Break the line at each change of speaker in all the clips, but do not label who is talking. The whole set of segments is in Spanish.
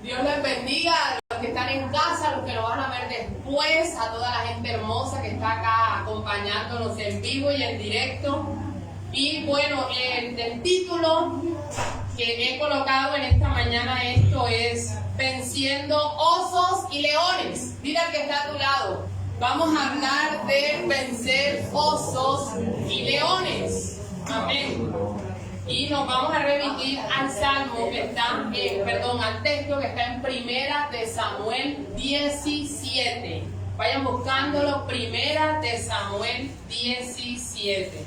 Dios les bendiga a los que están en casa, a los que nos van a ver después, a toda la gente hermosa que está acá acompañándonos en vivo y en directo. Y bueno, el título que he colocado en esta mañana esto es Venciendo osos y leones. Mira el que está a tu lado. Vamos a hablar de vencer osos y leones. Amén. Y nos vamos a remitir al salmo que está, al texto que está en Primera de Samuel 17. Vayan buscándolo, Primera de Samuel 17.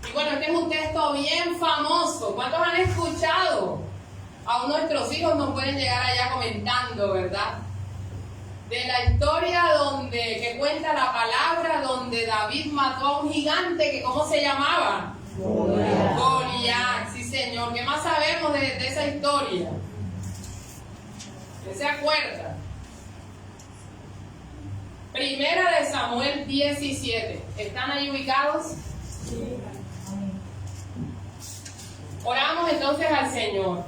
Y bueno, este es un texto bien famoso. ¿Cuántos han escuchado? Aún nuestros hijos nos pueden llegar allá comentando, ¿verdad? De la historia que cuenta la palabra donde David mató a un gigante que ¿cómo se llamaba? Goliat, sí señor. ¿Qué más sabemos de esa historia? ¿Quién se acuerda? Primera de Samuel 17. ¿Están ahí ubicados? Sí. Oramos entonces al Señor.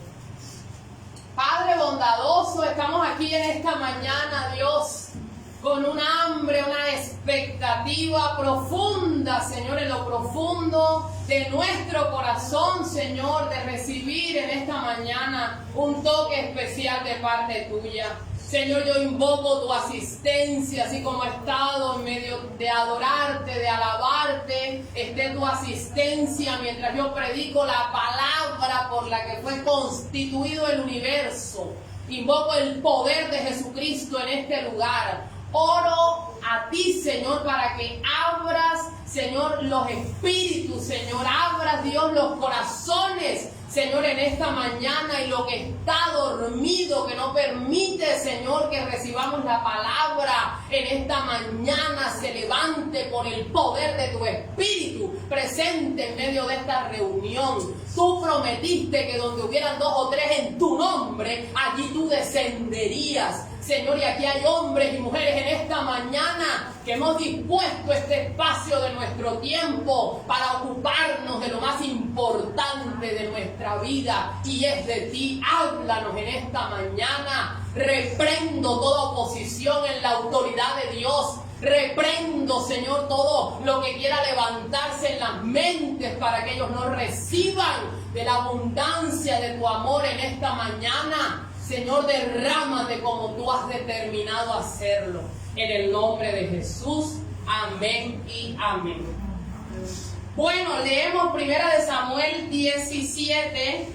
Padre bondadoso, estamos aquí en esta mañana, Dios, con un hambre, una expectativa profunda, Señor, en lo profundo de nuestro corazón, Señor, de recibir en esta mañana un toque especial de parte tuya. Señor, yo invoco tu asistencia, así como he estado en medio de adorarte, de alabarte, esté tu asistencia mientras yo predico la palabra por la que fue constituido el universo. Invoco el poder de Jesucristo en este lugar. Oro a ti, Señor, para que abras, Señor, los espíritus, Señor, abras, Dios, los corazones, Señor, en esta mañana, y lo que está dormido, que no permite, Señor, que recibamos la palabra en esta mañana, se levante por el poder de tu Espíritu presente en medio de esta reunión. Tú prometiste que donde hubieran 2 o 3 en tu nombre, allí tú descenderías. Señor, y aquí hay hombres y mujeres en esta mañana que hemos dispuesto este espacio de nuestro tiempo para ocuparnos de lo más importante de nuestra vida, y es de ti. Háblanos en esta mañana. Reprendo toda oposición en la autoridad de Dios. Reprendo, Señor, todo lo que quiera levantarse en las mentes para que ellos no reciban de la abundancia de tu amor en esta mañana. Señor, derrámate como tú has determinado hacerlo. En el nombre de Jesús. Amén y amén. Bueno, leemos Primera de Samuel 17.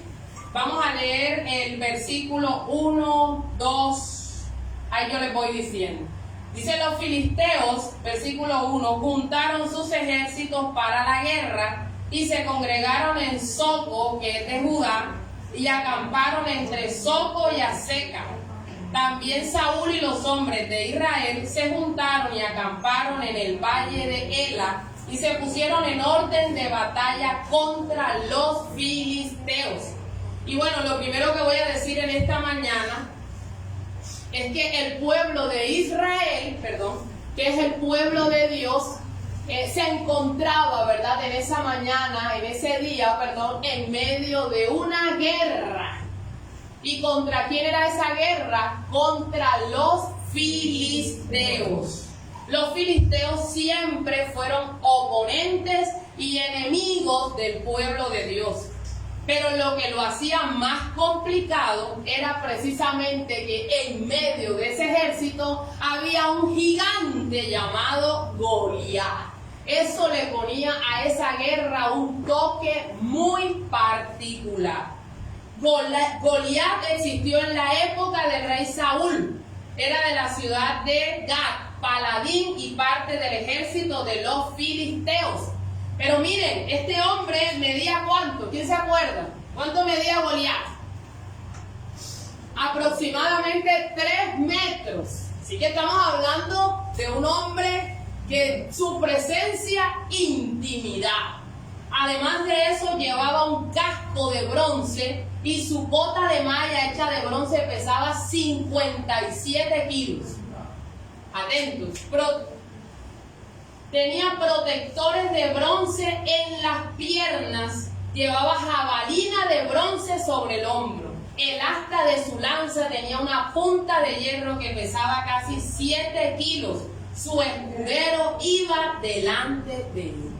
Vamos a leer el versículo 1, 2. Ahí yo les voy diciendo. Dice: los filisteos, versículo 1, juntaron sus ejércitos para la guerra y se congregaron en Soco, que es de Judá, y acamparon entre Soco y Azeca. También Saúl y los hombres de Israel se juntaron y acamparon en el valle de Ela y se pusieron en orden de batalla contra los filisteos. Y bueno, lo primero que voy a decir en esta mañana es que el pueblo de Israel, que es el pueblo de Dios, se encontraba, ¿verdad?, en esa mañana, en ese día, en medio de una guerra. ¿Y contra quién era esa guerra? Contra los filisteos. Los filisteos siempre fueron oponentes y enemigos del pueblo de Dios. Pero lo que lo hacía más complicado era precisamente que en medio de ese ejército había un gigante llamado Goliat. Eso le ponía a esa guerra un toque muy particular. Goliat existió en la época del rey Saúl. Era de la ciudad de Gat, paladín y parte del ejército de los filisteos. Pero miren, este hombre medía ¿cuánto? ¿Quién se acuerda? ¿Cuánto medía Goliat? Aproximadamente 3 metros. Así que estamos hablando de un hombre que su presencia intimidaba. Además de eso, llevaba un casco de bronce y su bota de malla hecha de bronce pesaba 57 kilos. Atentos. tenía protectores de bronce en las piernas, llevaba jabalina de bronce sobre el hombro. El asta de su lanza tenía una punta de hierro que pesaba casi 7 kilos. Su escudero iba delante de él.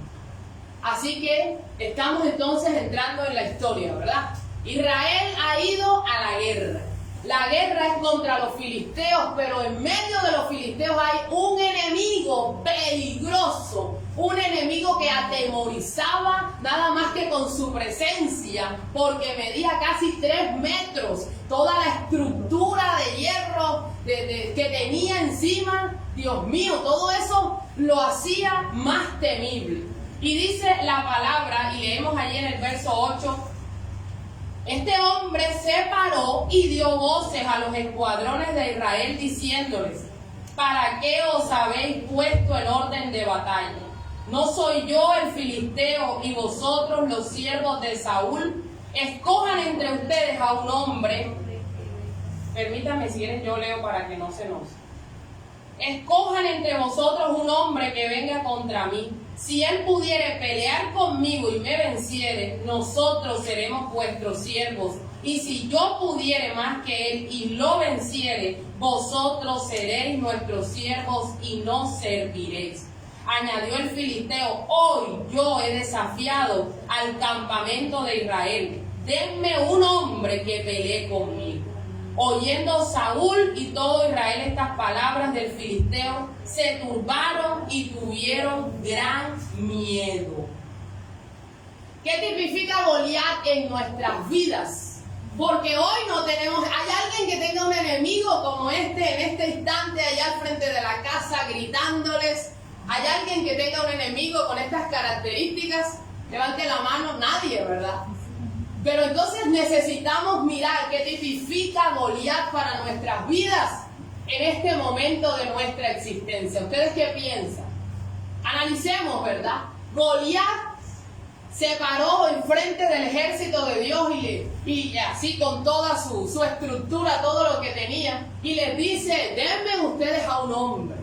Así que estamos entonces entrando en la historia, ¿verdad? Israel ha ido a la guerra. La guerra es contra los filisteos, pero en medio de los filisteos hay un enemigo peligroso, un enemigo que atemorizaba nada más que con su presencia, porque medía casi 3 metros. Toda la estructura de hierro que tenía encima, Dios mío, todo eso lo hacía más temible. Y dice la palabra, y leemos allí en el verso 8, este hombre se paró y dio voces a los escuadrones de Israel diciéndoles, ¿para qué os habéis puesto el orden de batalla? ¿No soy yo el filisteo y vosotros los siervos de Saúl? Escojan entre ustedes a un hombre. Permítanme, si quieren yo leo para que no se nos. Escojan entre vosotros un hombre que venga contra mí. Si él pudiere pelear conmigo y me venciere, nosotros seremos vuestros siervos. Y si yo pudiere más que él y lo venciere, vosotros seréis nuestros siervos y nos serviréis. Añadió el filisteo, hoy yo he desafiado al campamento de Israel. Denme un hombre que pelee conmigo. Oyendo Saúl y todo Israel estas palabras del filisteo, se turbaron y tuvieron gran miedo. ¿Qué tipifica Goliat en nuestras vidas? Porque hoy no tenemos, hay alguien que tenga un enemigo como este en este instante allá al frente de la casa gritándoles. ¿Hay alguien que tenga un enemigo con estas características? Levante la mano, nadie, ¿verdad? Pero entonces necesitamos mirar qué tipifica Goliat para nuestras vidas en este momento de nuestra existencia. ¿Ustedes qué piensan? Analicemos, ¿verdad? Goliat se paró enfrente del ejército de Dios y así con toda su estructura, todo lo que tenía, y les dice, denme ustedes a un hombre.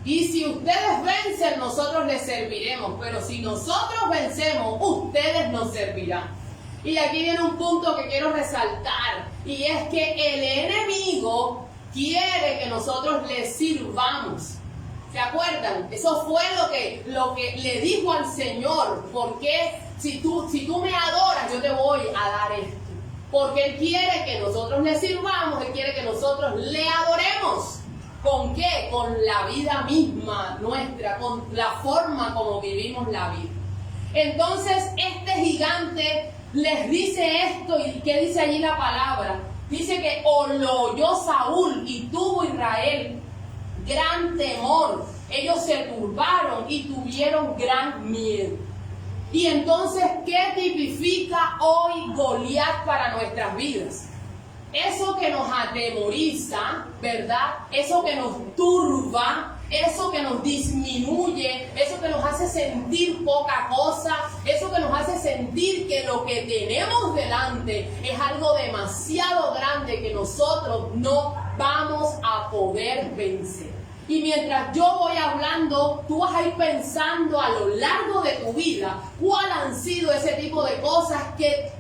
Y si ustedes vencen, nosotros les serviremos. Pero si nosotros vencemos, ustedes nos servirán. Y aquí viene un punto que quiero resaltar, y es que el enemigo quiere que nosotros le sirvamos. ¿Se acuerdan? Eso fue lo que le dijo al Señor, porque si tú me adoras, yo te voy a dar esto. Porque Él quiere que nosotros le sirvamos, Él quiere que nosotros le adoremos. ¿Con qué? Con la vida misma nuestra, con la forma como vivimos la vida. Entonces, este gigante les dice esto, y ¿qué dice allí la palabra? Dice que lo oyó Saúl y tuvo Israel gran temor. Ellos se turbaron y tuvieron gran miedo. Y entonces, ¿qué tipifica hoy Goliat para nuestras vidas? Eso que nos atemoriza, ¿verdad? Eso que nos turba, eso que nos disminuye, eso que nos hace sentir poca cosa, eso que nos hace sentir que lo que tenemos delante es algo demasiado grande que nosotros no vamos a poder vencer. Y mientras yo voy hablando, tú vas a ir pensando a lo largo de tu vida cuáles han sido ese tipo de cosas que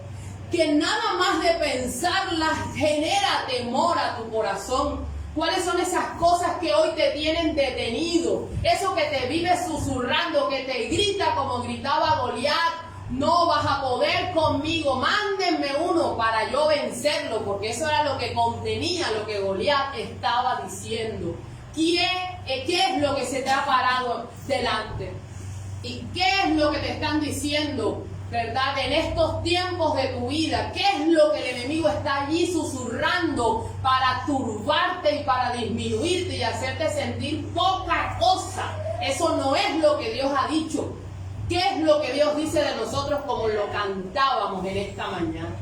nada más de pensarlas genera temor a tu corazón. ¿Cuáles son esas cosas que hoy te tienen detenido? Eso que te vive susurrando, que te grita como gritaba Goliat. No vas a poder conmigo, mándenme uno para yo vencerlo, porque eso era lo que contenía lo que Goliat estaba diciendo. ¿Qué es lo que se te ha parado delante? ¿Y qué es lo que te están diciendo, verdad, en estos tiempos de tu vida? ¿Qué es lo que el enemigo está allí susurrando para turbarte y para disminuirte y hacerte sentir poca cosa? Eso no es lo que Dios ha dicho. ¿Qué es lo que Dios dice de nosotros, como lo cantábamos en esta mañana?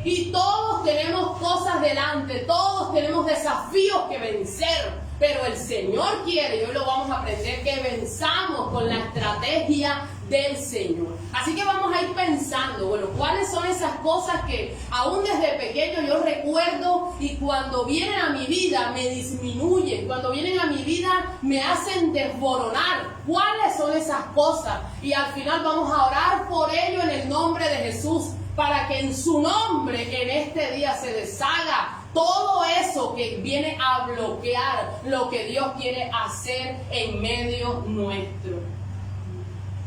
Y todos tenemos cosas delante, todos tenemos desafíos que vencer. Pero el Señor quiere, y hoy lo vamos a aprender, que venzamos con la estrategia del Señor. Así que vamos a ir pensando, bueno, ¿cuáles son esas cosas que aún desde pequeño yo recuerdo y cuando vienen a mi vida me disminuyen, cuando vienen a mi vida me hacen desboronar? ¿Cuáles son esas cosas? Y al final vamos a orar por ello en el nombre de Jesús, para que en su nombre en este día se deshaga todo eso que viene a bloquear lo que Dios quiere hacer en medio nuestro.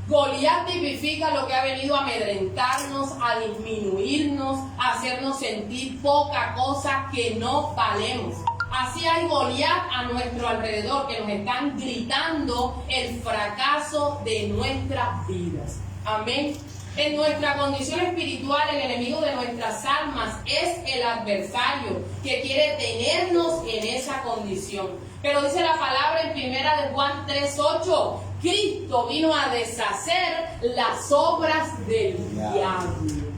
Goliat tipifica lo que ha venido a amedrentarnos, a disminuirnos, a hacernos sentir poca cosa, que no valemos. Así hay Goliat a nuestro alrededor que nos están gritando el fracaso de nuestras vidas. Amén. En nuestra condición espiritual, el enemigo de nuestras almas es el adversario que quiere tenernos en esa condición. Pero dice la palabra en 1 Juan 3:8, Cristo vino a deshacer las obras del diablo.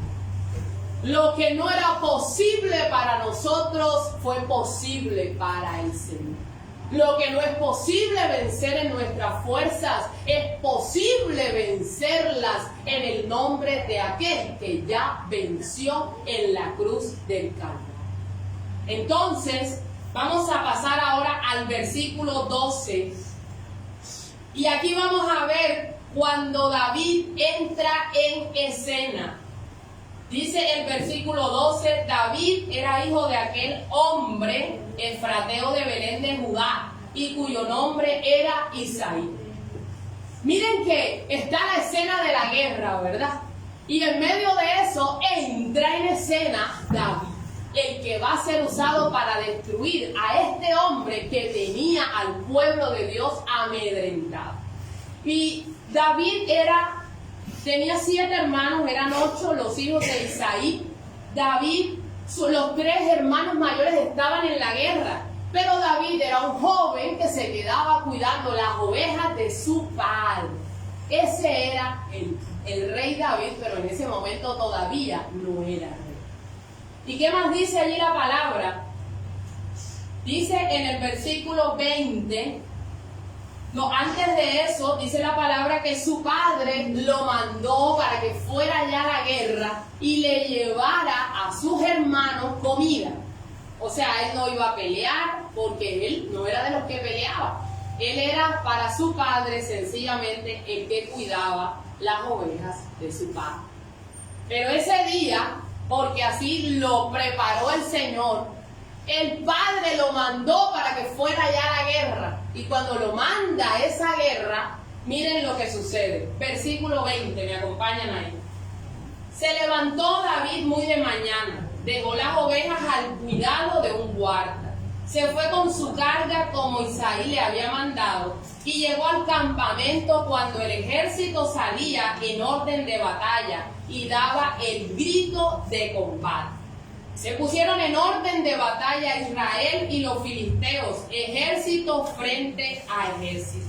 Lo que no era posible para nosotros fue posible para el Señor. Lo que no es posible vencer en nuestras fuerzas, es posible vencerlas en el nombre de aquel que ya venció en la cruz del Calvario. Entonces, vamos a pasar ahora al versículo 12. Y aquí vamos a ver cuando David entra en escena. Dice el versículo 12, David era hijo de aquel hombre efrateo de Belén de Judá, y cuyo nombre era Isaí. Miren que está la escena de la guerra, ¿verdad? Y en medio de eso entra en escena David, el que va a ser usado para destruir a este hombre que tenía al pueblo de Dios amedrentado. Y David tenía 7 hermanos, eran 8 los hijos de Isaí. David, los 3 hermanos mayores estaban en la guerra, pero David era un joven que se quedaba cuidando las ovejas de su padre. Ese era el rey David, pero en ese momento todavía no era rey. ¿Y qué más dice allí la palabra? Dice en el versículo 20, antes de eso, dice la palabra que su padre lo mandó para que fuera allá a la guerra y le llevara a sus hermanos comida. O sea, él no iba a pelear porque él no era de los que peleaba. Él era para su padre sencillamente el que cuidaba las ovejas de su padre. Pero ese día, porque así lo preparó el Señor, el padre lo mandó para que fuera allá a la guerra. Y cuando lo manda a esa guerra, miren lo que sucede. Versículo 20, me acompañan ahí. Se levantó David muy de mañana, dejó las ovejas al cuidado de un guarda. Se fue con su carga como Isaí le había mandado y llegó al campamento cuando el ejército salía en orden de batalla y daba el grito de combate. Se pusieron en orden de batalla Israel y los filisteos, ejército frente a ejército.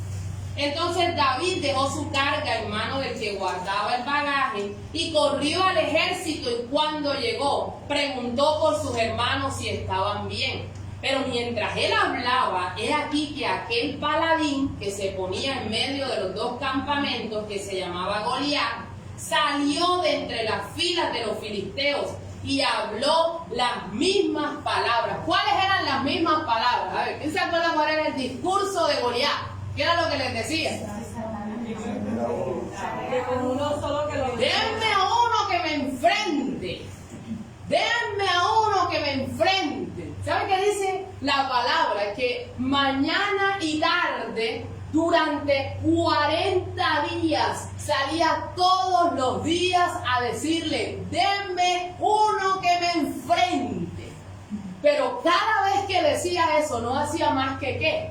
Entonces David dejó su carga en mano del que guardaba el bagaje y corrió al ejército, y cuando llegó preguntó por sus hermanos si estaban bien. Pero mientras él hablaba, he aquí que aquel paladín que se ponía en medio de los 2 campamentos, que se llamaba Goliat, salió de entre las filas de los filisteos y habló las mismas palabras. ¿Cuáles eran las mismas palabras? A ver, ¿quién se acuerda cuál era el discurso de Goliat? ¿Qué era lo que les decía? Denme a uno que me enfrente. Denme a uno que me enfrente. ¿Saben qué dice la palabra? Que mañana y tarde, durante 40 días, salía todos los días a decirle: denme uno que me enfrente. Pero cada vez que decía eso, no hacía más que ¿qué?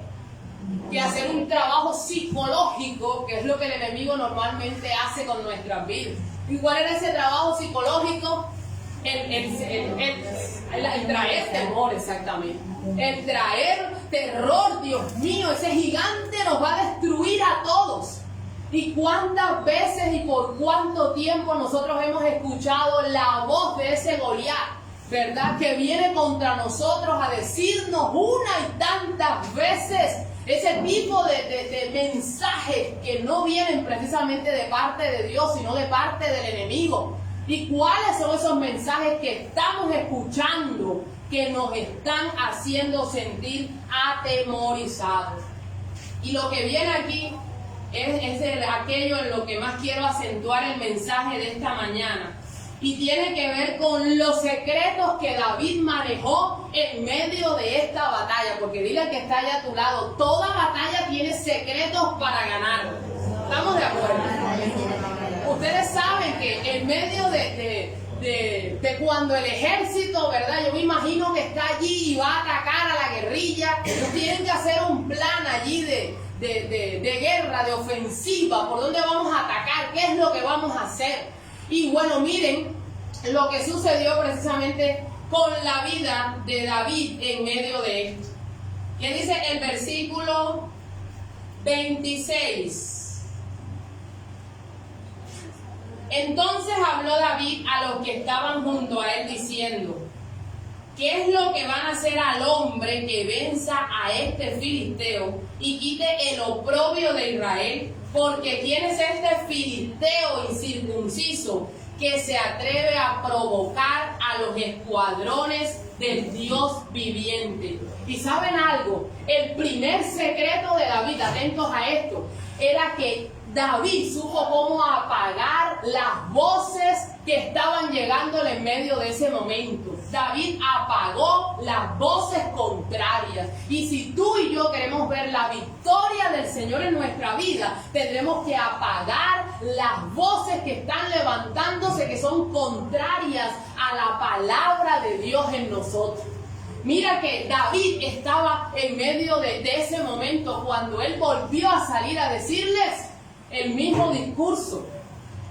Que hacer un trabajo psicológico, que es lo que el enemigo normalmente hace con nuestras vidas. ¿Y cuál era ese trabajo psicológico? El traer temor, exactamente. El traer terror. Dios mío, ese gigante nos va a destruir a todos. ¿Y cuántas veces y por cuánto tiempo nosotros hemos escuchado la voz de ese Goliat, verdad? Que viene contra nosotros a decirnos una y tantas veces: ese tipo de mensajes que no vienen precisamente de parte de Dios, sino de parte del enemigo. ¿Y cuáles son esos mensajes que estamos escuchando que nos están haciendo sentir atemorizados? Y lo que viene aquí es aquello en lo que más quiero acentuar el mensaje de esta mañana. Y tiene que ver con los secretos que David manejó en medio de esta batalla. Porque dile que está allá a tu lado, toda batalla tiene secretos para ganar. ¿Estamos de acuerdo? Ustedes saben que en medio de cuando el ejército, ¿verdad? Yo me imagino que está allí y va a atacar a la guerrilla. Tienen que hacer un plan allí de guerra, de ofensiva. ¿Por dónde vamos a atacar? ¿Qué es lo que vamos a hacer? Y bueno, miren lo que sucedió precisamente con la vida de David en medio de esto. ¿Qué dice el versículo 26? Entonces habló David a los que estaban junto a él diciendo: ¿qué es lo que van a hacer al hombre que venza a este filisteo y quite el oprobio de Israel? Porque ¿quién es este filisteo incircunciso que se atreve a provocar a los escuadrones del Dios viviente? Y ¿saben algo? El primer secreto de David, atentos a esto, era que David supo cómo apagar las voces que estaban llegándole en medio de ese momento. David apagó las voces contrarias. Y si tú y yo queremos ver la victoria del Señor en nuestra vida, tendremos que apagar las voces que están levantándose, que son contrarias a la palabra de Dios en nosotros. Mira que David estaba en medio de ese momento cuando él volvió a salir a decirles el mismo discurso.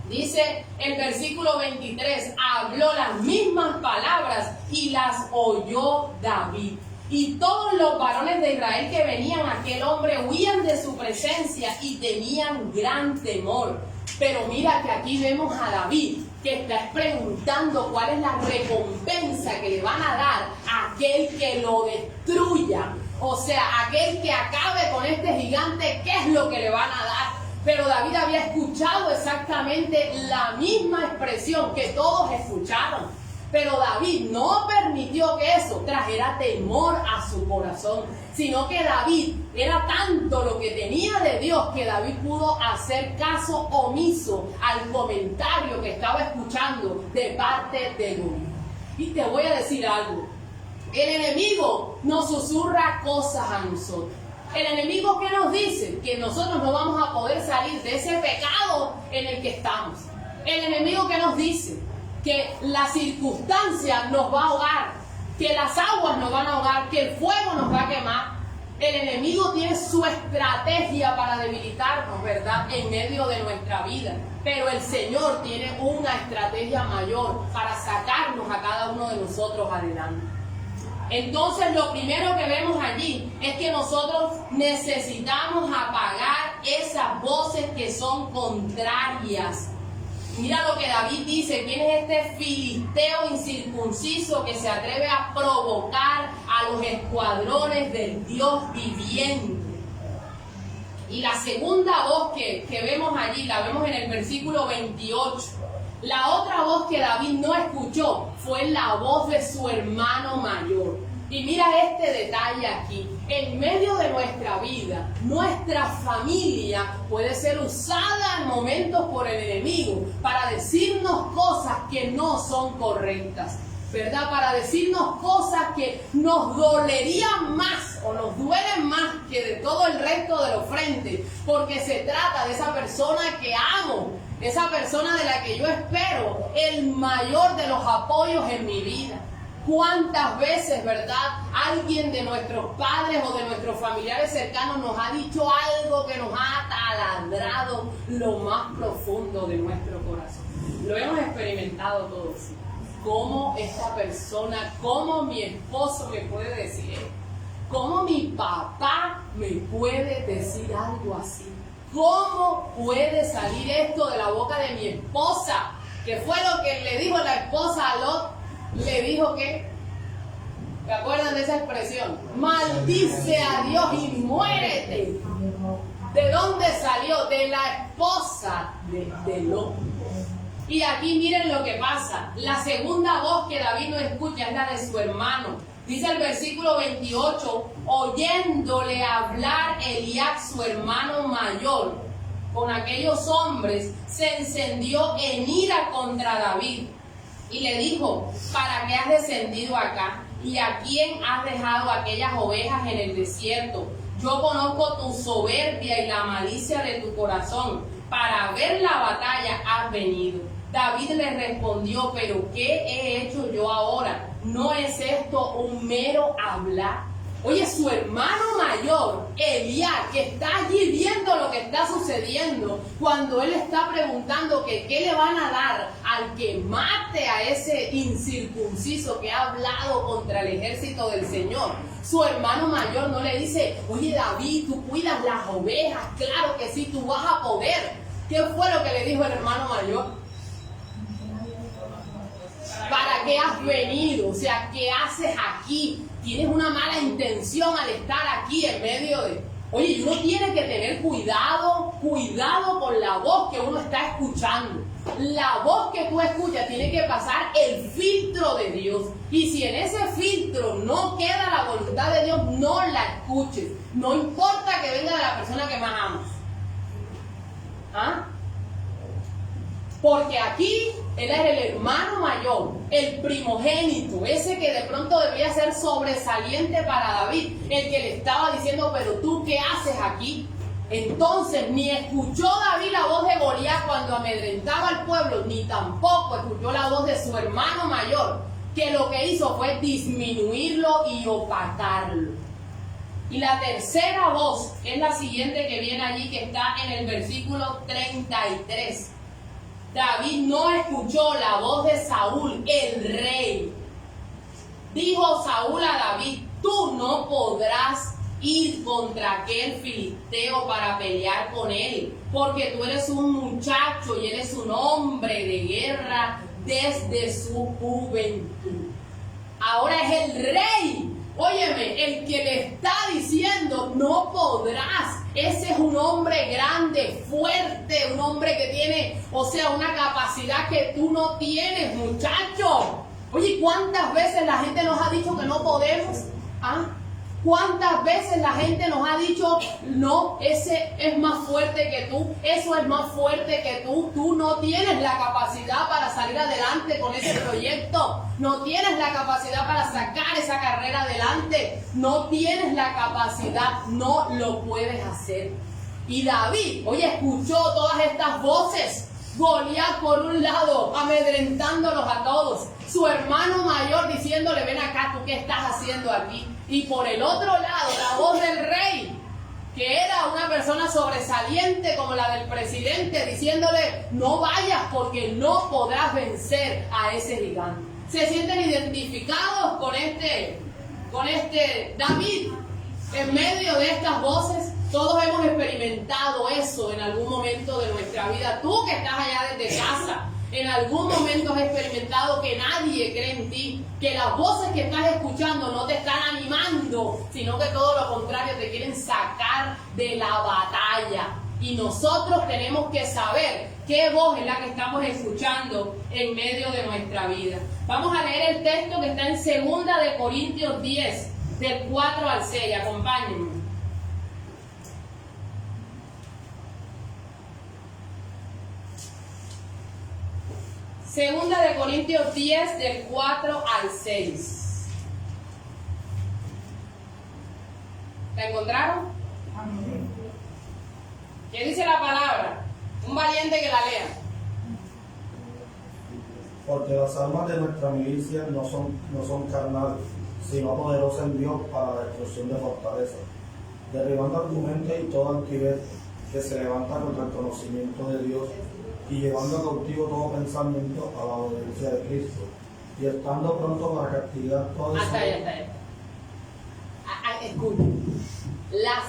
Dice el versículo 23, habló las mismas palabras y las oyó David. Y todos los varones de Israel que venían a aquel hombre huían de su presencia y tenían gran temor. Pero mira que aquí vemos a David que está preguntando cuál es la recompensa que le van a dar a aquel que lo destruya. O sea, aquel que acabe con este gigante, ¿qué es lo que le van a dar? Pero David había escuchado exactamente la misma expresión que todos escucharon. Pero David no permitió que eso trajera temor a su corazón, sino que David era tanto lo que tenía de Dios que David pudo hacer caso omiso al comentario que estaba escuchando de parte de Goliat. Y te voy a decir algo, el enemigo nos susurra cosas a nosotros. El enemigo, ¿qué nos dice? Que nosotros no vamos a poder salir de ese pecado en el que estamos. El enemigo, ¿qué nos dice? Que la circunstancia nos va a ahogar, que las aguas nos van a ahogar, que el fuego nos va a quemar. El enemigo tiene su estrategia para debilitarnos, ¿verdad?, en medio de nuestra vida. Pero el Señor tiene una estrategia mayor para sacarnos a cada uno de nosotros adelante. Entonces lo primero que vemos allí es que nosotros necesitamos apagar esas voces que son contrarias. Mira lo que David dice, ¿quién es este filisteo incircunciso que se atreve a provocar a los escuadrones del Dios viviente? Y la segunda voz que vemos allí, la vemos en el versículo 28. La otra voz que David no escuchó fue la voz de su hermano mayor. Y mira este detalle aquí. En medio de nuestra vida, nuestra familia puede ser usada en momentos por el enemigo para decirnos cosas que no son correctas, ¿verdad? Para decirnos cosas que nos dolerían más o nos duelen más que de todo el resto de los frentes, porque se trata de esa persona que amo, esa persona de la que yo espero el mayor de los apoyos en mi vida. ¿Cuántas veces, verdad, alguien de nuestros padres o de nuestros familiares cercanos nos ha dicho algo que nos ha taladrado lo más profundo de nuestro corazón? Lo hemos experimentado todos. ¿Cómo esta persona, cómo mi esposo me puede decir esto? ¿Cómo mi papá me puede decir algo así? ¿Cómo puede salir esto de la boca de mi esposa? ¿Qué fue lo que le dijo la esposa a Lot? Le dijo que ¿Se acuerdan de esa expresión? Maldice a Dios y muérete. ¿De dónde salió? De la esposa de Lot. Y aquí miren lo que pasa. La segunda voz que David no escucha es la de su hermano. Dice el versículo 28, oyéndole hablar Eliab, su hermano mayor, con aquellos hombres, se encendió en ira contra David. Y le dijo, ¿para qué has descendido acá? ¿Y a quién has dejado aquellas ovejas en el desierto? Yo conozco tu soberbia y la malicia de tu corazón. Para ver la batalla has venido. David le respondió, ¿pero qué he hecho yo ahora? ¿No es esto un mero hablar? Oye, su hermano mayor, Eliab, que está allí viendo lo que está sucediendo, cuando él está preguntando que qué le van a dar al que mate a ese incircunciso que ha hablado contra el ejército del Señor. Su hermano mayor no le dice, oye David, tú cuidas las ovejas, claro que sí, tú vas a poder. ¿Qué fue lo que le dijo el hermano mayor? ¿Para qué has venido? O sea, ¿qué haces aquí? Tienes una mala intención al estar aquí en medio de... Oye, uno tiene que tener cuidado con la voz que uno está escuchando. La voz que tú escuchas tiene que pasar el filtro de Dios. Y si en ese filtro no queda la voluntad de Dios, no la escuches. No importa que venga de la persona que más amas. ¿Ah? Porque aquí él es el hermano mayor, el primogénito, ese que de pronto debía ser sobresaliente para David, el que le estaba diciendo, pero tú ¿qué haces aquí? Entonces ni escuchó David la voz de Goliat cuando amedrentaba al pueblo, ni tampoco escuchó la voz de su hermano mayor, que lo que hizo fue disminuirlo y opacarlo. Y la tercera voz es la siguiente que viene allí, que está en el versículo 33. David no escuchó la voz de Saúl, el rey. Dijo Saúl a David, tú no podrás ir contra aquel filisteo para pelear con él, porque tú eres un muchacho y eres un hombre de guerra desde su juventud. Ahora es el rey, óyeme, el que le está diciendo, no podrás. Ese es un hombre grande, fuerte, un hombre que tiene, o sea, una capacidad que tú no tienes, muchacho. Oye, ¿cuántas veces la gente nos ha dicho que no podemos? ¿Ah? ¿Cuántas veces la gente nos ha dicho, no, ese es más fuerte que tú, eso es más fuerte que tú no tienes la capacidad para salir adelante con ese proyecto, no tienes la capacidad para sacar esa carrera adelante, no tienes la capacidad, no lo puedes hacer? Y David, oye, escuchó todas estas voces. Goliat por un lado, amedrentándolos a todos. Su hermano mayor diciéndole, ven acá, ¿tú qué estás haciendo aquí? Y por el otro lado, la voz del rey, que era una persona sobresaliente como la del presidente, diciéndole, no vayas porque no podrás vencer a ese gigante. ¿Se sienten identificados con este David? En medio de estas voces, todos hemos experimentado eso en algún momento de nuestra vida. Tú que estás allá desde casa, en algún momento has experimentado que nadie cree en ti, que las voces que estás escuchando no te están animando, sino que todo lo contrario, te quieren sacar de la batalla. Y nosotros tenemos que saber qué voz es la que estamos escuchando en medio de nuestra vida. Vamos a leer el texto que está en 2 de Corintios 10, del 4 al 6. Acompáñenme. Segunda de Corintios 10, del 4 al 6. ¿La encontraron? ¿Qué dice la palabra? Un valiente que la lea.
Porque las armas de nuestra milicia no son carnales, sino poderosas en Dios para la destrucción de fortalezas, derribando argumentos y toda altivez que se levanta contra el conocimiento de Dios, y llevando cautivo todo pensamiento a la obediencia de Cristo, y estando pronto para castigar todo eso.
Hasta ahí. Escuchen, las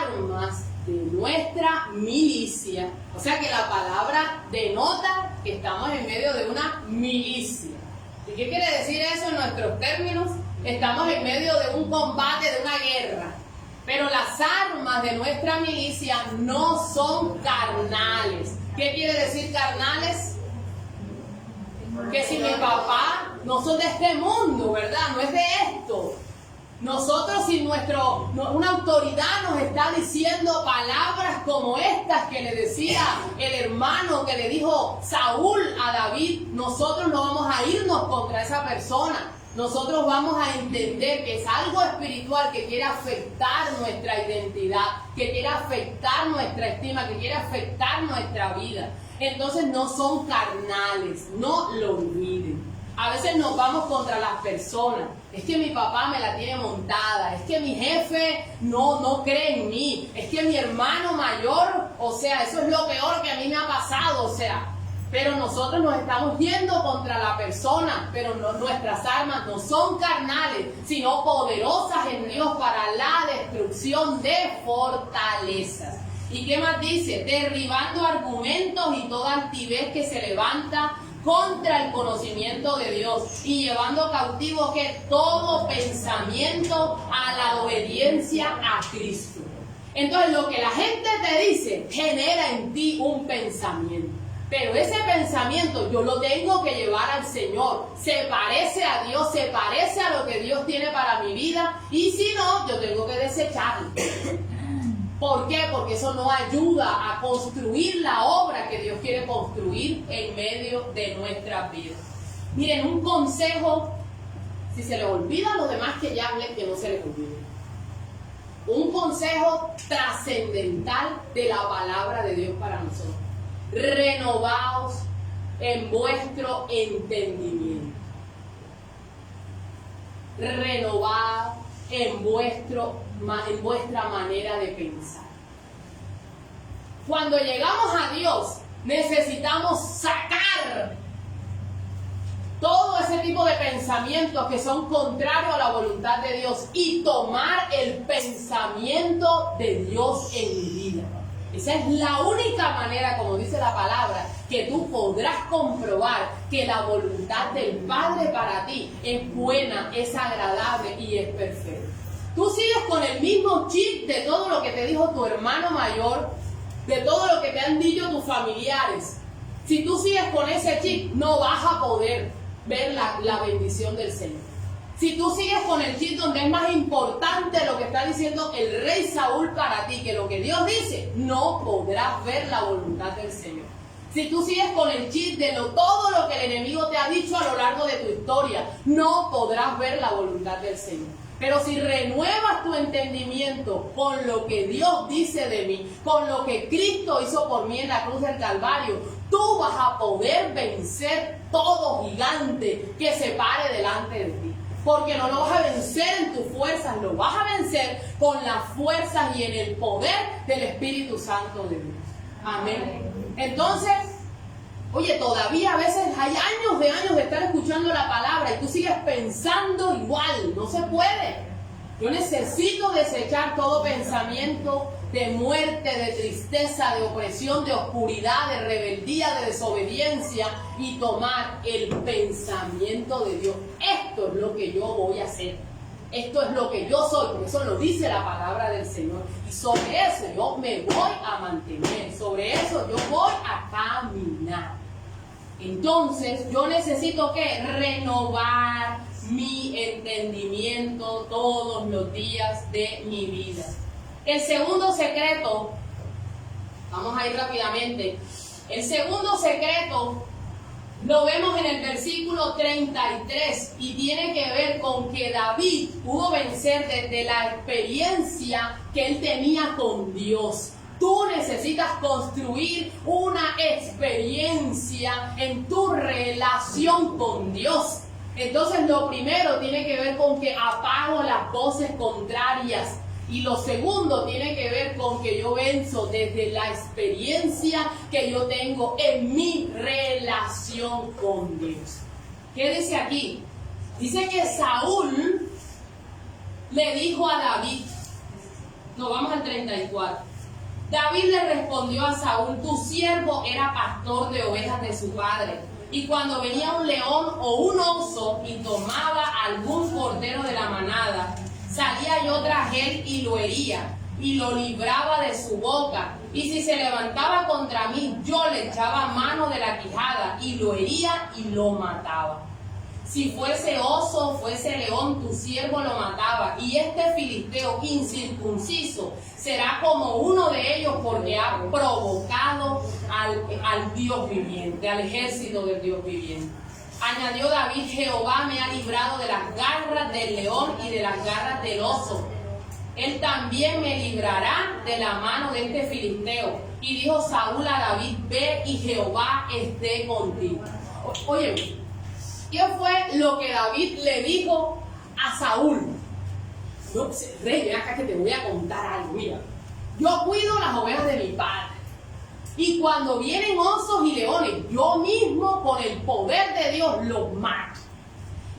armas de nuestra milicia, o sea que la palabra denota que estamos en medio de una milicia. ¿Y qué quiere decir eso en nuestros términos? Estamos en medio de un combate, de una guerra. Pero las armas de nuestra milicia no son carnales. ¿Qué quiere decir carnales? Que si mi papá no son de este mundo, ¿verdad? No es de esto. Nosotros, si una autoridad nos está diciendo palabras como estas que le decía el hermano que le dijo Saúl a David, nosotros no vamos a irnos contra esa persona. Nosotros vamos a entender que es algo espiritual que quiere afectar nuestra identidad, que quiere afectar nuestra estima, que quiere afectar nuestra vida. Entonces no son carnales, no lo olviden. A veces nos vamos contra las personas. Es que mi papá me la tiene montada, es que mi jefe no cree en mí, es que mi hermano mayor, o sea, eso es lo peor que a mí me ha pasado, o sea. Pero nosotros nos estamos yendo contra la persona, pero nuestras armas no son carnales, sino poderosas en Dios para la destrucción de fortalezas. ¿Y qué más dice? Derribando argumentos y toda altivez que se levanta contra el conocimiento de Dios y llevando cautivo que todo pensamiento a la obediencia a Cristo. Entonces lo que la gente te dice genera en ti un pensamiento. Pero ese pensamiento yo lo tengo que llevar al Señor. Se parece a Dios, se parece a lo que Dios tiene para mi vida. Y si no, yo tengo que desecharlo. ¿Por qué? Porque eso no ayuda a construir la obra que Dios quiere construir en medio de nuestras vidas. Miren, un consejo, si se les olvida a los demás que ya hablen, que no se les olvide. Un consejo trascendental de la palabra de Dios para nosotros. Renovaos en vuestro entendimiento. Renovad en vuestra manera de pensar. Cuando llegamos a Dios, necesitamos sacar todo ese tipo de pensamientos que son contrarios a la voluntad de Dios y tomar el pensamiento de Dios en mi vida. Esa es la única manera, como dice la palabra, que tú podrás comprobar que la voluntad del Padre para ti es buena, es agradable y es perfecta. Tú sigues con el mismo chip de todo lo que te dijo tu hermano mayor, de todo lo que te han dicho tus familiares. Si tú sigues con ese chip, no vas a poder ver la bendición del Señor. Si tú sigues con el chip donde es más importante lo que está diciendo el rey Saúl para ti que lo que Dios dice, no podrás ver la voluntad del Señor. Si tú sigues con el chip de todo lo que el enemigo te ha dicho a lo largo de tu historia, no podrás ver la voluntad del Señor. Pero si renuevas tu entendimiento con lo que Dios dice de mí, con lo que Cristo hizo por mí en la cruz del Calvario, tú vas a poder vencer todo gigante que se pare delante de ti. Porque no lo vas a vencer en tus fuerzas, lo vas a vencer con las fuerzas y en el poder del Espíritu Santo de Dios. Amén. Entonces, oye, todavía a veces hay años de estar escuchando la palabra y tú sigues pensando igual. No se puede. Yo necesito desechar todo pensamiento de muerte, de tristeza, de opresión, de oscuridad, de rebeldía, de desobediencia y tomar el pensamiento de Dios. Esto es lo que yo voy a hacer. Esto es lo que yo soy, porque eso lo dice la palabra del Señor. Y sobre eso yo me voy a mantener. Sobre eso yo voy a caminar. Entonces yo necesito que renovar mi entendimiento todos los días de mi vida. El segundo secreto, vamos a ir rápidamente, el segundo secreto lo vemos en el versículo 33 y tiene que ver con que David pudo vencer desde la experiencia que él tenía con Dios. Tú necesitas construir una experiencia en tu relación con Dios. Entonces lo primero tiene que ver con que apago las voces contrarias. Y lo segundo tiene que ver con que yo venzo desde la experiencia que yo tengo en mi relación con Dios. ¿Qué dice aquí? Dice que Saúl le dijo a David, nos vamos al 34. David le respondió a Saúl: tu siervo era pastor de ovejas de su padre, y cuando venía un león o un oso y tomaba algún cordero de la manada, salía yo tras él y lo hería, y lo libraba de su boca. Y si se levantaba contra mí, yo le echaba mano de la quijada, y lo hería y lo mataba. Si fuese oso, fuese león, tu siervo lo mataba. Y este filisteo incircunciso será como uno de ellos, porque ha provocado al Dios viviente, al ejército del Dios viviente. Añadió David: Jehová me ha librado de las garras del león y de las garras del oso. Él también me librará de la mano de este filisteo. Y dijo Saúl a David: ve y Jehová esté contigo. Oye, ¿qué fue lo que David le dijo a Saúl? No, rey, ven acá que te voy a contar algo. Mira, yo cuido las ovejas de mi padre, y cuando vienen osos y leones, yo mismo con el poder de Dios los mato.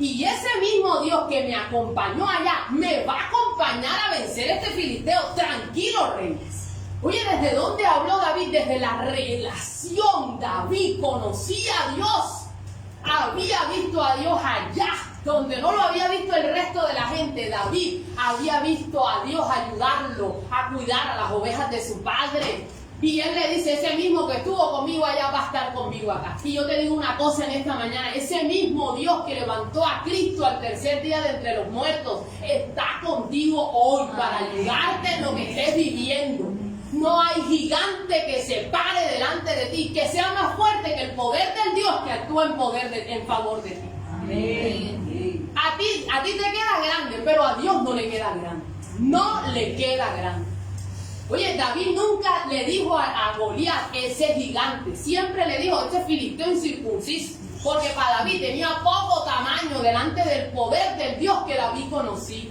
Y ese mismo Dios que me acompañó allá me va a acompañar a vencer a este filisteo. Tranquilo, reyes. Oye, ¿desde dónde habló David? Desde la relación. David conocía a Dios. Había visto a Dios allá, donde no lo había visto el resto de la gente. David había visto a Dios ayudarlo a cuidar a las ovejas de su padre. Y él le dice: ese mismo que estuvo conmigo allá va a estar conmigo acá. Y yo te digo una cosa en esta mañana: ese mismo Dios que levantó a Cristo al tercer día de entre los muertos está contigo hoy para ayudarte en lo que estés viviendo. No hay gigante que se pare delante de ti, que sea más fuerte que el poder del Dios que actúa en favor de ti. Amén. A ti te queda grande, pero a Dios no le queda grande. No le queda grande. Oye, David nunca le dijo a Goliat ese gigante. Siempre le dijo: este filisteo incircunciso. Porque para David tenía poco tamaño delante del poder del Dios que David conocía.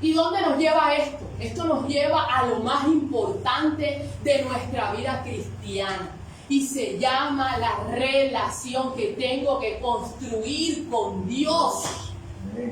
¿Y dónde nos lleva esto? Esto nos lleva a lo más importante de nuestra vida cristiana. Y se llama la relación que tengo que construir con Dios.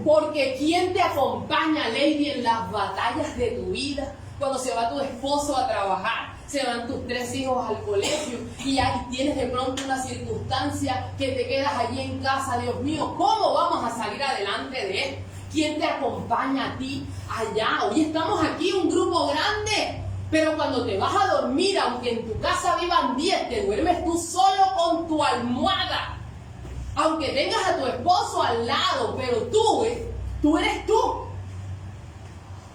Porque ¿quién te acompaña, Lady, en las batallas de tu vida? Cuando se va tu esposo a trabajar, se van tus 3 hijos al colegio y ahí tienes de pronto una circunstancia que te quedas allí en casa. Dios mío, ¿cómo vamos a salir adelante de esto? ¿Quién te acompaña a ti allá? Hoy estamos aquí un grupo grande, pero cuando te vas a dormir, aunque en tu casa vivan 10, te duermes tú solo con tu almohada. Aunque tengas a tu esposo al lado, pero tú eres tú.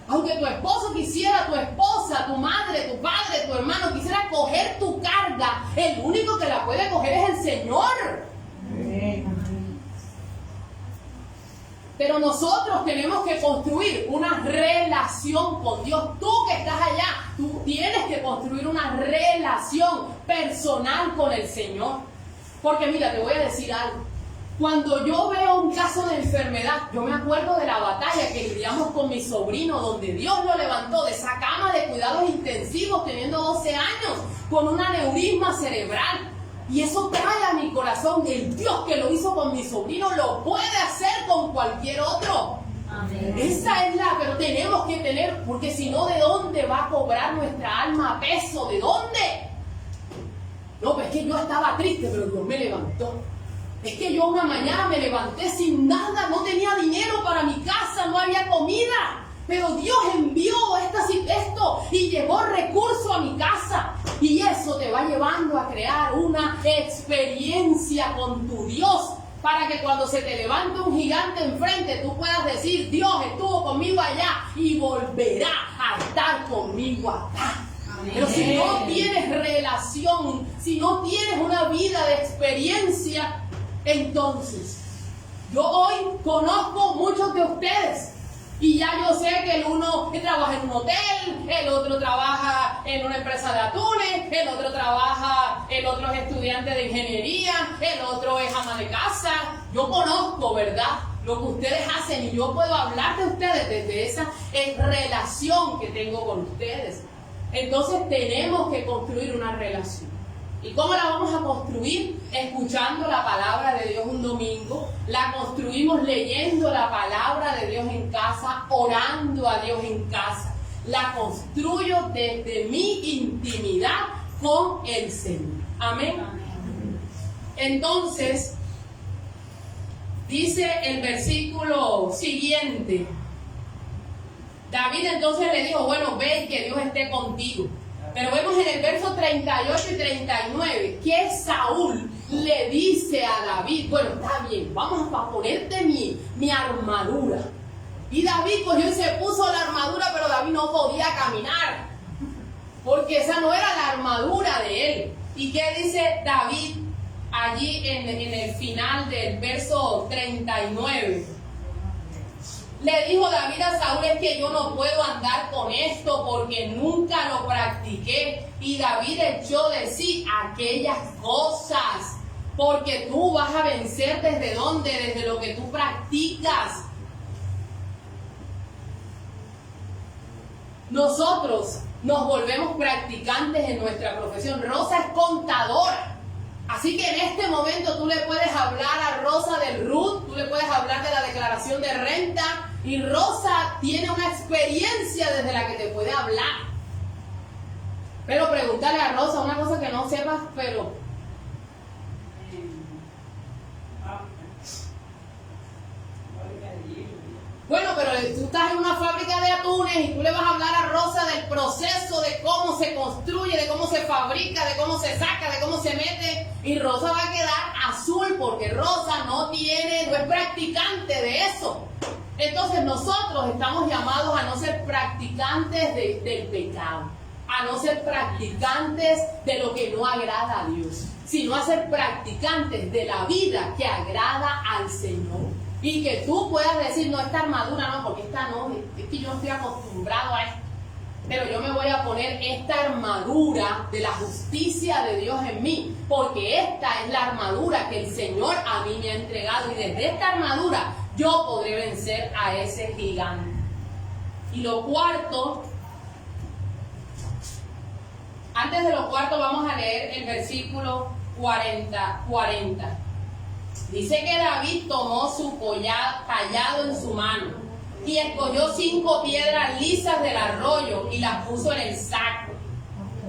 Aunque tu esposo quisiera, tu esposa, tu madre, tu padre, tu hermano quisiera coger tu carga, el único que la puede coger es el Señor. Pero nosotros tenemos que construir una relación con Dios. Tú que estás allá, tú tienes que construir una relación personal con el Señor. Porque mira, te voy a decir algo. Cuando yo veo un caso de enfermedad, yo me acuerdo de la batalla que lidiamos con mi sobrino, donde Dios lo levantó de esa cama de cuidados intensivos teniendo 12 años, con un aneurisma cerebral. Y eso trae a mi corazón: el Dios que lo hizo con mi sobrino lo puede hacer con cualquier otro. Amén. Esa es pero tenemos que tener, porque si no, ¿de dónde va a cobrar nuestra alma peso? ¿De dónde? No, pues es que yo estaba triste, pero Dios me levantó. Es que yo una mañana me levanté sin nada, no tenía dinero para mi casa, no había comida. Pero Dios envió esto y llevó recurso a mi casa. Y eso te va llevando a crear una experiencia con tu Dios, para que cuando se te levante un gigante enfrente, tú puedas decir: Dios estuvo conmigo allá y volverá a estar conmigo acá. Amén. Pero si no tienes relación, si no tienes una vida de experiencia, entonces yo hoy conozco muchos de ustedes. Y ya yo sé que el uno trabaja en un hotel, el otro trabaja en una empresa de atunes, el otro es estudiante de ingeniería, el otro es ama de casa. Yo conozco, ¿verdad?, lo que ustedes hacen, y yo puedo hablar de ustedes desde esa relación que tengo con ustedes. Entonces tenemos que construir una relación. ¿Y cómo la vamos a construir? Escuchando la palabra de Dios un domingo. La construimos leyendo la palabra de Dios en casa, orando a Dios en casa. la construyo desde mi intimidad con el Señor. Amén. Entonces, dice el versículo siguiente. David entonces le dijo, bueno, ve y que Dios esté contigo. Pero vemos en el verso 38 y 39 que Saúl le dice a David, bueno, está bien, vamos a ponerte mi armadura. Y David cogió y se puso la armadura, pero David no podía caminar, porque esa no era la armadura de él. ¿Y qué dice David allí en el final del verso 39? Le dijo David a Saúl, es que yo no puedo andar con esto porque nunca lo practiqué. Y David echó de sí aquellas cosas, porque tú vas a vencer ¿desde dónde? Desde lo que tú practicas. Nosotros nos volvemos practicantes en nuestra profesión. Rosa es contadora. Así que en este momento tú le puedes hablar a Rosa del RUT, tú le puedes hablar de la declaración de renta, y Rosa tiene una experiencia desde la que te puede hablar. Pero pregúntale a Rosa una cosa que no sepas, pero... Bueno, pero tú estás en una fábrica de atunes y tú le vas a hablar a Rosa del proceso, de cómo se construye, de cómo se fabrica, de cómo se saca, de cómo se mete, y Rosa va a quedar azul porque Rosa no es practicante de eso. Entonces nosotros estamos llamados a no ser practicantes del pecado, a no ser practicantes de lo que no agrada a Dios, sino a ser practicantes de la vida que agrada al Señor. Y que tú puedas decir, no, esta armadura no, porque esta no, es que yo no estoy acostumbrado a esto. Pero yo me voy a poner esta armadura de la justicia de Dios en mí, porque esta es la armadura que el Señor a mí me ha entregado. Y desde esta armadura yo podré vencer a ese gigante. Y lo cuarto, antes de lo cuarto vamos a leer el versículo 40. Dice que David tomó su callado en su mano y escogió 5 piedras lisas del arroyo y las puso en el saco.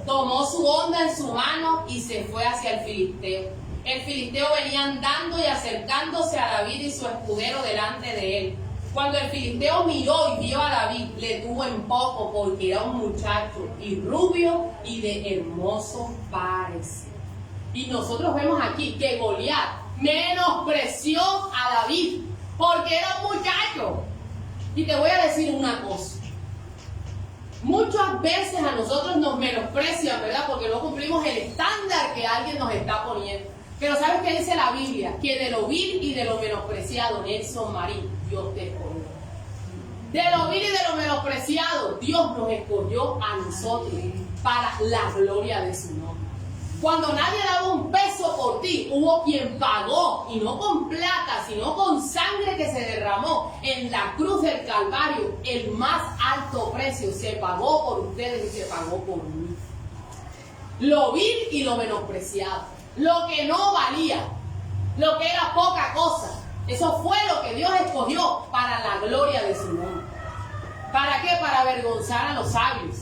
Tomó su honda en su mano y se fue hacia el filisteo. El filisteo venía andando y acercándose a David y su escudero delante de él. Cuando el filisteo miró y vio a David, le tuvo en poco porque era un muchacho y rubio y de hermoso parecer. Y nosotros vemos aquí que Goliat menospreció a David porque era un muchacho. Y te voy a decir una cosa, muchas veces a nosotros nos menosprecian, ¿verdad? Porque no cumplimos el estándar que alguien nos está poniendo. Pero ¿sabes qué dice la Biblia? Que de lo vil y de lo menospreciado, Nelson Marín, Dios te escogió. De lo vil y de lo menospreciado, Dios nos escogió a nosotros para la gloria de su nombre. Cuando nadie daba un peso por ti, hubo quien pagó, y no con plata, sino con sangre que se derramó en la cruz del Calvario. El más alto precio se pagó por ustedes y se pagó por mí. Lo vil y lo menospreciado, lo que no valía, lo que era poca cosa, eso fue lo que Dios escogió para la gloria de su nombre. ¿Para qué? Para avergonzar a los sabios.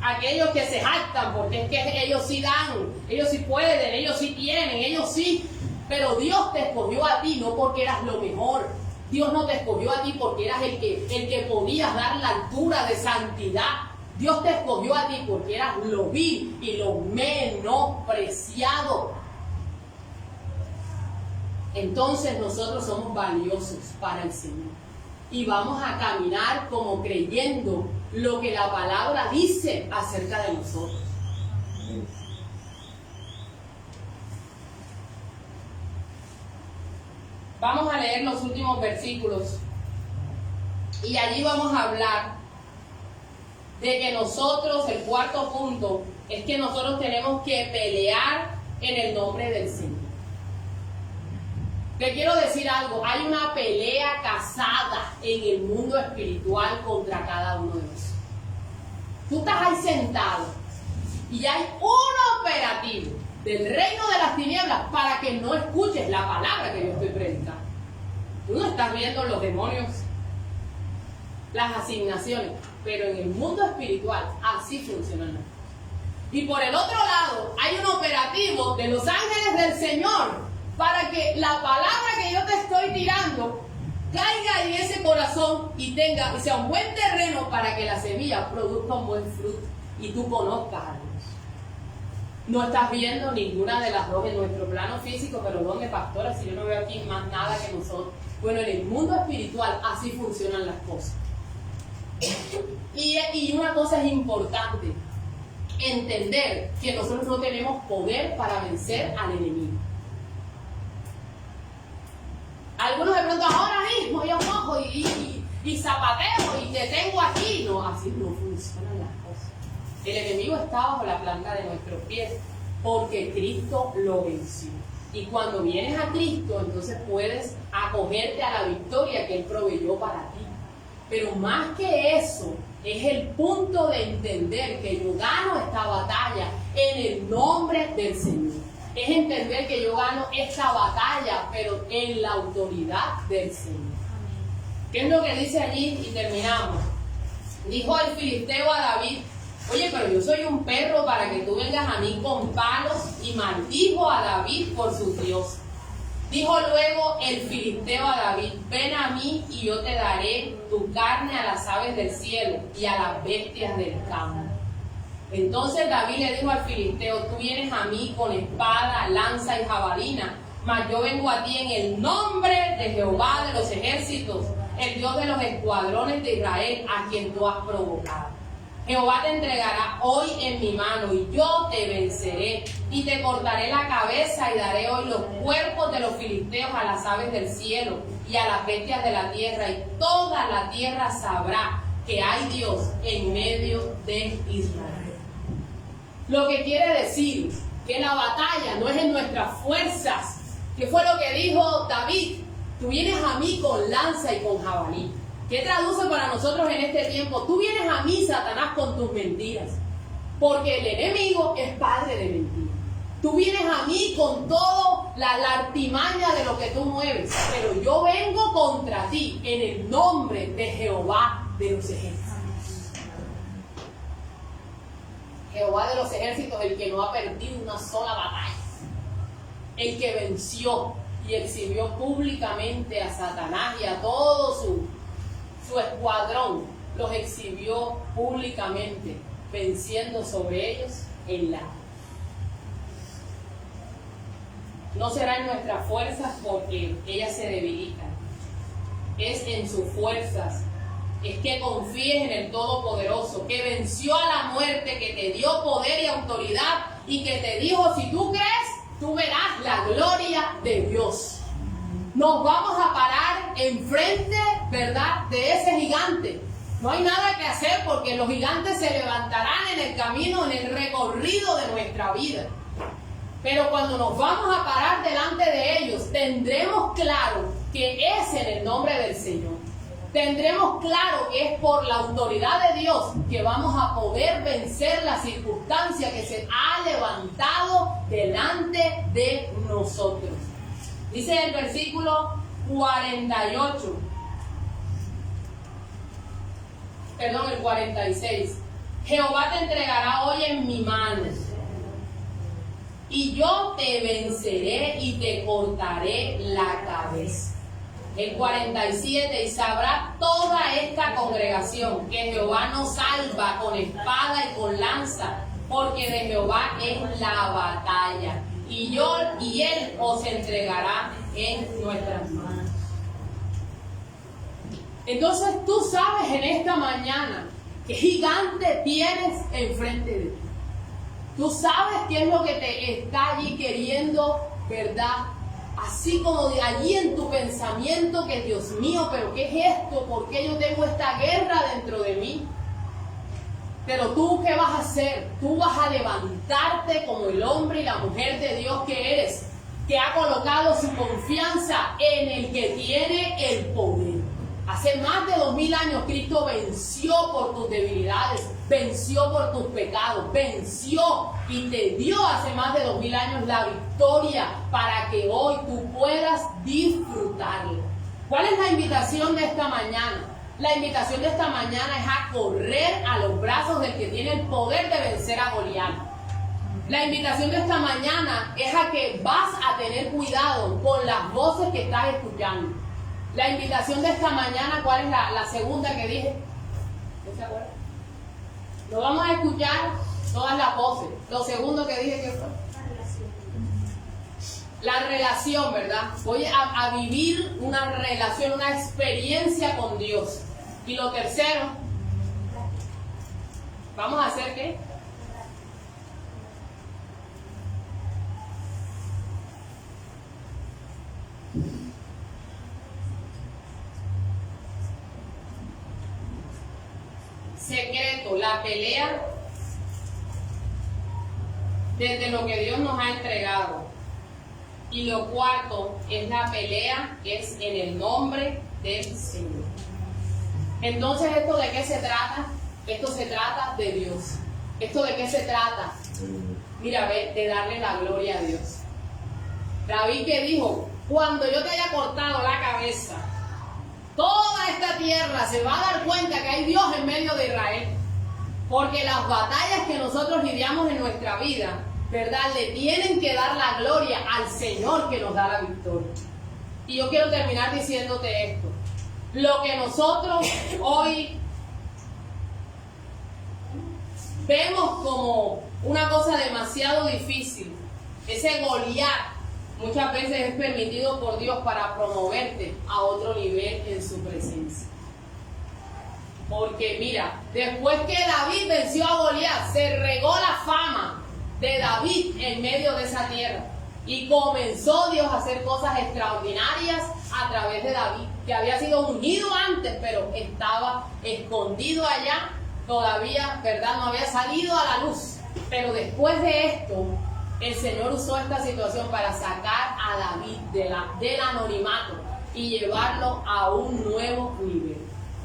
Aquellos que se jactan porque es que ellos sí dan, ellos sí pueden, ellos sí tienen, ellos sí. Pero Dios te escogió a ti no porque eras lo mejor. Dios no te escogió a ti porque eras el que podías dar la altura de santidad. Dios te escogió a ti porque eras lo vil y lo menospreciado. Entonces nosotros somos valiosos para el Señor. Y vamos a caminar como creyendo lo que la palabra dice acerca de nosotros. Vamos a leer los últimos versículos y allí vamos a hablar de que nosotros, el cuarto punto, es que nosotros tenemos que pelear en el nombre del Señor. Te quiero decir algo, hay una pelea casada en el mundo espiritual contra cada uno de nosotros. Tú estás ahí sentado y hay un operativo del reino de las tinieblas para que no escuches la palabra que yo estoy predicando. Tú no estás viendo los demonios, las asignaciones. pero en el mundo espiritual así funcionan las cosas. Y por el otro lado, hay un operativo de los ángeles del Señor para que la palabra que yo te estoy tirando caiga en ese corazón y sea un buen terreno para que la semilla produzca un buen fruto y tú conozcas a Dios. No estás viendo ninguna de las dos en nuestro plano físico, pero ¿dónde, pastora? Si yo no veo aquí más nada que nosotros. Bueno, en el mundo espiritual así funcionan las cosas. Y una cosa es importante, entender que nosotros no tenemos poder para vencer al enemigo. Algunos de pronto ahora mismo yo mojo y zapateo y te tengo aquí. No, así no funcionan las cosas. El enemigo está bajo la planta de nuestros pies porque Cristo lo venció. Y cuando vienes a Cristo, entonces puedes acogerte a la victoria que Él proveyó para ti. Pero más que eso, es el punto de entender que yo gano esta batalla en el nombre del Señor. Es entender que yo gano esta batalla, pero en la autoridad del Señor. ¿Qué es lo que dice allí? Y terminamos. Dijo el filisteo a David: oye, pero yo soy un perro para que tú vengas a mí con palos. Y maldijo a David por sus dioses. Dijo luego el filisteo a David: ven a mí y yo te daré tu carne a las aves del cielo y a las bestias del campo. Entonces David le dijo al filisteo: tú vienes a mí con espada, lanza y jabalina, mas yo vengo a ti en el nombre de Jehová de los ejércitos, el Dios de los escuadrones de Israel, a quien tú has provocado. Jehová te entregará hoy en mi mano y yo te venceré y te cortaré la cabeza y daré hoy los cuerpos de los filisteos a las aves del cielo y a las bestias de la tierra, y toda la tierra sabrá que hay Dios en medio de Israel. Lo que quiere decir que la batalla no es en nuestras fuerzas, que fue lo que dijo David: tú vienes a mí con lanza y con jabalí. ¿Qué traduce para nosotros en este tiempo? Tú vienes a mí, Satanás, con tus mentiras, porque el enemigo es padre de mentiras. Tú vienes a mí con toda la artimaña de lo que tú mueves, pero yo vengo contra ti en el nombre de Jehová de los ejércitos. Jehová de los ejércitos, el que no ha perdido una sola batalla, el que venció y exhibió públicamente a Satanás y a todo su escuadrón, los exhibió públicamente, venciendo sobre ellos en la cruz. No será en nuestras fuerzas, porque ellas se debilitan. Es en sus fuerzas. Es que confíes en el Todopoderoso, que venció a la muerte, que te dio poder y autoridad, y que te dijo: si tú crees, tú verás la gloria de Dios. Nos vamos a parar enfrente, ¿verdad?, de ese gigante. No hay nada que hacer, porque los gigantes se levantarán en el camino, en el recorrido de nuestra vida. Pero cuando nos vamos a parar delante de ellos, tendremos claro que es en el nombre del Señor. Tendremos claro que es por la autoridad de Dios que vamos a poder vencer la circunstancia que se ha levantado delante de nosotros. Dice el versículo 48, perdón, el 46. Jehová te entregará hoy en mi mano, y yo te venceré y te cortaré la cabeza. El 47, y sabrá toda esta congregación que Jehová nos salva con espada y con lanza, porque de Jehová es la batalla, y él os entregará en nuestras manos. Entonces tú sabes en esta mañana qué gigante tienes enfrente de ti. Tú sabes qué es lo que te está allí queriendo, ¿verdad? Así como de allí en tu pensamiento, que Dios mío, pero ¿qué es esto? ¿Por qué yo tengo esta guerra dentro de mí? Pero tú, ¿qué vas a hacer? Tú vas a levantarte como el hombre y la mujer de Dios que eres, que ha colocado su confianza en el que tiene el poder. Hace más de 2000 años Cristo venció por tus debilidades, venció por tus pecados, venció y te dio hace más de 2000 años la victoria para que hoy tú puedas disfrutarla. ¿Cuál es la invitación de esta mañana? La invitación de esta mañana es a correr a los brazos del que tiene el poder de vencer a Goliat. La invitación de esta mañana es a que vas a tener cuidado con las voces que estás escuchando. La invitación de esta mañana, ¿cuál es la segunda que dije? ¿No se acuerdan? No vamos a escuchar todas las voces. Lo segundo que dije, ¿qué fue? La relación, ¿verdad? Voy a vivir una relación, una experiencia con Dios. Y lo tercero, ¿vamos a hacer qué? Secreto, la pelea desde lo que Dios nos ha entregado. Y lo cuarto es la pelea, es en el nombre del Señor. Entonces, ¿esto de qué se trata? Esto se trata de Dios. ¿Esto de qué se trata? Mira, de darle la gloria a Dios. David que dijo, cuando yo te haya cortado la cabeza, toda esta tierra se va a dar cuenta que hay Dios en medio de Israel. Porque las batallas que nosotros lidiamos en nuestra vida, ¿verdad?, le tienen que dar la gloria al Señor que nos da la victoria. Y yo quiero terminar diciéndote esto. Lo que nosotros hoy vemos como una cosa demasiado difícil, ese Goliat, muchas veces es permitido por Dios para promoverte a otro nivel en su presencia. Porque mira, después que David venció a Goliat, se regó la fama de David en medio de esa tierra. Y comenzó Dios a hacer cosas extraordinarias a través de David, que había sido ungido antes, pero estaba escondido allá, todavía, ¿verdad?, no había salido a la luz. Pero después de esto, el Señor usó esta situación para sacar a David del anonimato y llevarlo a un nuevo nivel.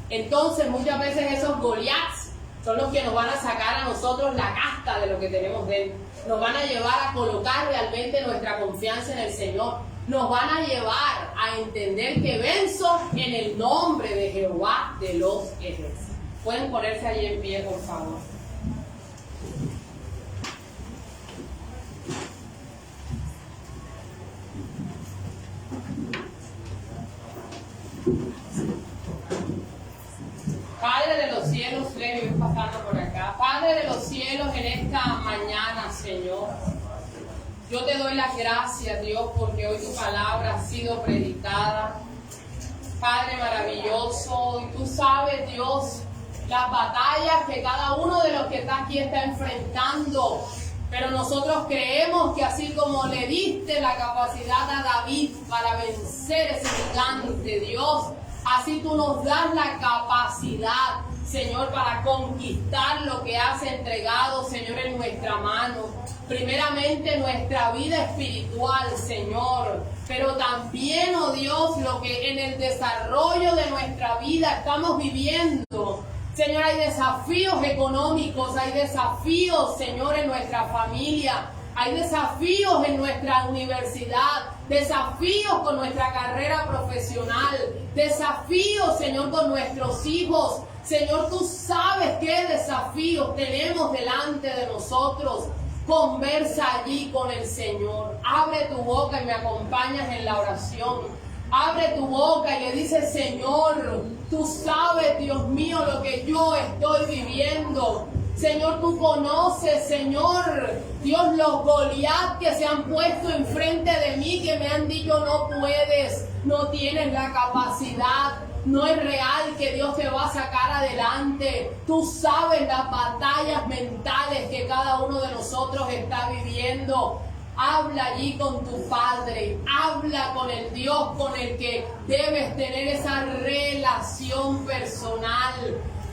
Entonces, muchas veces esos Goliaths son los que nos van a sacar a nosotros la casta de lo que tenemos dentro. Nos van a llevar a colocar realmente nuestra confianza en el Señor. Nos van a llevar a entender que venzo en el nombre de Jehová de los ejércitos. Pueden ponerse allí en pie, por favor. Padre de los cielos, Levi, voy pasando por acá. Padre de los cielos, en esta mañana, Señor, yo te doy las gracias, Dios, porque hoy tu palabra ha sido predicada. Padre maravilloso, y tú sabes, Dios, las batallas que cada uno de los que está aquí está enfrentando. Pero nosotros creemos que así como le diste la capacidad a David para vencer ese gigante, Dios, así tú nos das la capacidad, Señor, para conquistar lo que has entregado, Señor, en nuestra mano. Primeramente nuestra vida espiritual, Señor, pero también, oh Dios, lo que en el desarrollo de nuestra vida estamos viviendo. Señor, hay desafíos económicos, hay desafíos, Señor, en nuestra familia, hay desafíos en nuestra universidad, desafíos con nuestra carrera profesional, desafíos, Señor, con nuestros hijos. Señor, tú sabes qué desafíos tenemos delante de nosotros. Conversa allí con el Señor. Abre tu boca y me acompañas en la oración. Abre tu boca y le dices, Señor, tú sabes, Dios mío, lo que yo estoy viviendo. Señor, tú conoces, Señor, Dios, los Goliat que se han puesto enfrente de mí, que me han dicho, no puedes, no tienes la capacidad, no es real que Dios te va a sacar adelante. Tú sabes las batallas mentales que cada uno de nosotros está viviendo. Habla allí con tu Padre, habla con el Dios con el que debes tener esa relación personal.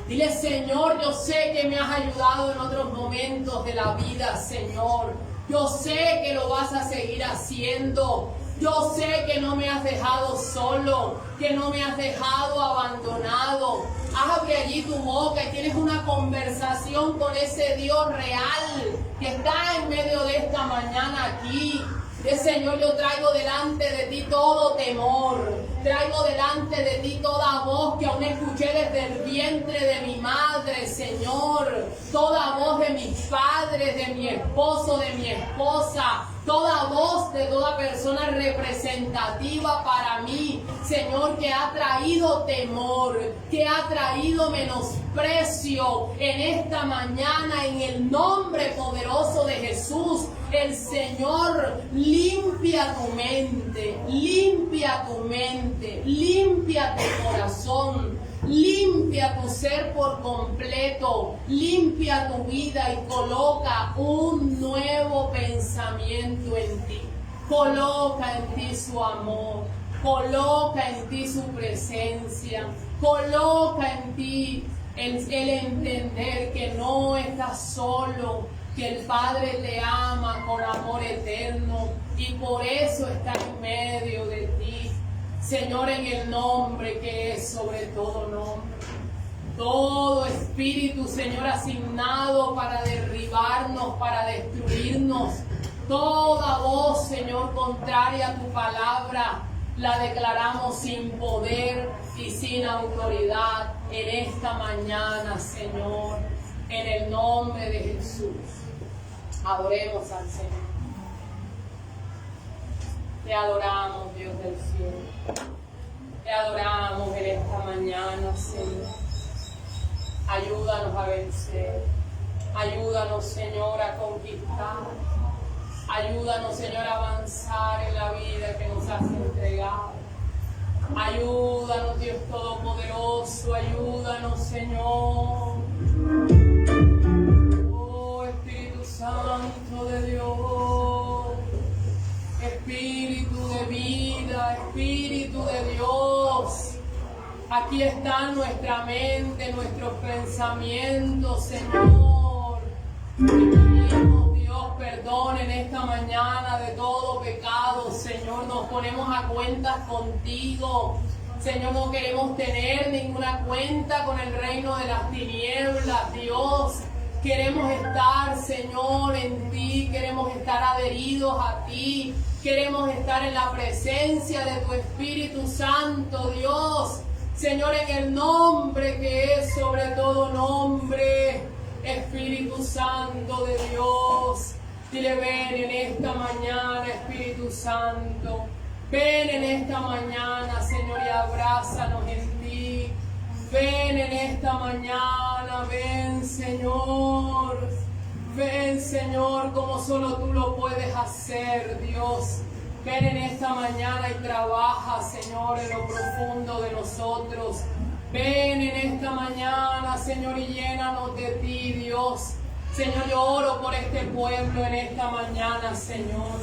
Dile, Señor, yo sé que me has ayudado en otros momentos de la vida, Señor. Yo sé que lo vas a seguir haciendo. Yo sé que no me has dejado solo, que no me has dejado abandonado. Abre allí tu boca y tienes una conversación con ese Dios real que está en medio de esta mañana aquí. Señor, yo traigo delante de ti todo temor. Traigo delante de ti toda voz que aún escuché desde el vientre de mi madre, Señor. Toda voz de mis padres, de mi esposo, de mi esposa. Toda voz de toda persona representativa para mí, Señor, que ha traído temor, que ha traído menosprecio en esta mañana, en el nombre poderoso de Jesús. El Señor limpia tu mente, limpia tu mente, limpia tu corazón, limpia tu ser por completo, limpia tu vida y coloca un nuevo pensamiento en ti. Coloca en ti su amor, coloca en ti su presencia, coloca en ti el entender que no estás solo, que el Padre te ama con amor eterno y por eso está en medio de ti. Señor, en el nombre que es sobre todo nombre. Todo espíritu, Señor, asignado para derribarnos, para destruirnos. Toda voz, Señor, contraria a tu palabra, la declaramos sin poder y sin autoridad en esta mañana, Señor. En el nombre de Jesús. Adoremos al Señor. Te adoramos, Dios del cielo. Te adoramos en esta mañana, Señor. Ayúdanos a vencer. Ayúdanos, Señor, a conquistar. Ayúdanos, Señor, a avanzar en la vida que nos has entregado. Ayúdanos, Dios Todopoderoso. Ayúdanos, Señor. Oh, Espíritu Santo de Dios. Espíritu de vida, Espíritu de Dios. Aquí está nuestra mente, nuestros pensamientos, Señor. Te pedimos, Dios, perdón en esta mañana de todo pecado, Señor. Nos ponemos a cuentas contigo. Señor, no queremos tener ninguna cuenta con el reino de las tinieblas, Dios. Queremos estar, Señor, en ti. Queremos estar adheridos a ti. Queremos estar en la presencia de tu Espíritu Santo, Dios. Señor, en el nombre que es sobre todo nombre, Espíritu Santo de Dios. Dile, ven en esta mañana, Espíritu Santo. Ven en esta mañana, Señor, y abrázanos en ti. Ven en esta mañana, ven, Señor. Ven, Señor, como solo tú lo puedes hacer, Dios. Ven en esta mañana y trabaja, Señor, en lo profundo de nosotros. Ven en esta mañana, Señor, y llénanos de ti, Dios. Señor, yo oro por este pueblo en esta mañana, Señor.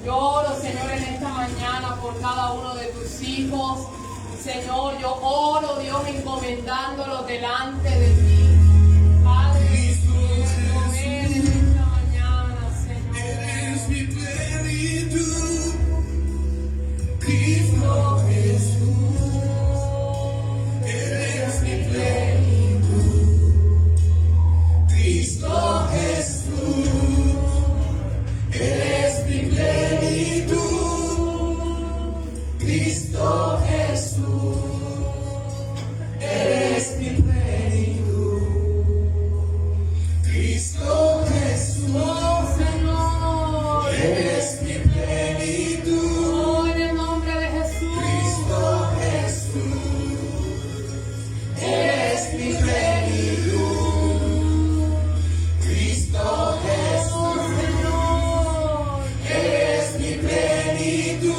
Yo oro, Señor, en esta mañana por cada uno de tus hijos. Señor, yo oro, Dios, encomendándolos delante de ti. Padre, ven en esta mañana, Señor.
Eres mi plenitud, Cristo Jesús. Eres mi plenitud, Cristo Jesús. Eres mi plenitud, Cristo Jesús. Eres mi plenitud, Cristo Jesús.
Oh, Señor.
Eres mi plenitud,
Oh, en el nombre de Jesús.
Cristo Jesús. Eres mi plenitud, Cristo
Oh,
Jesús.
Señor.
Eres mi plenitud,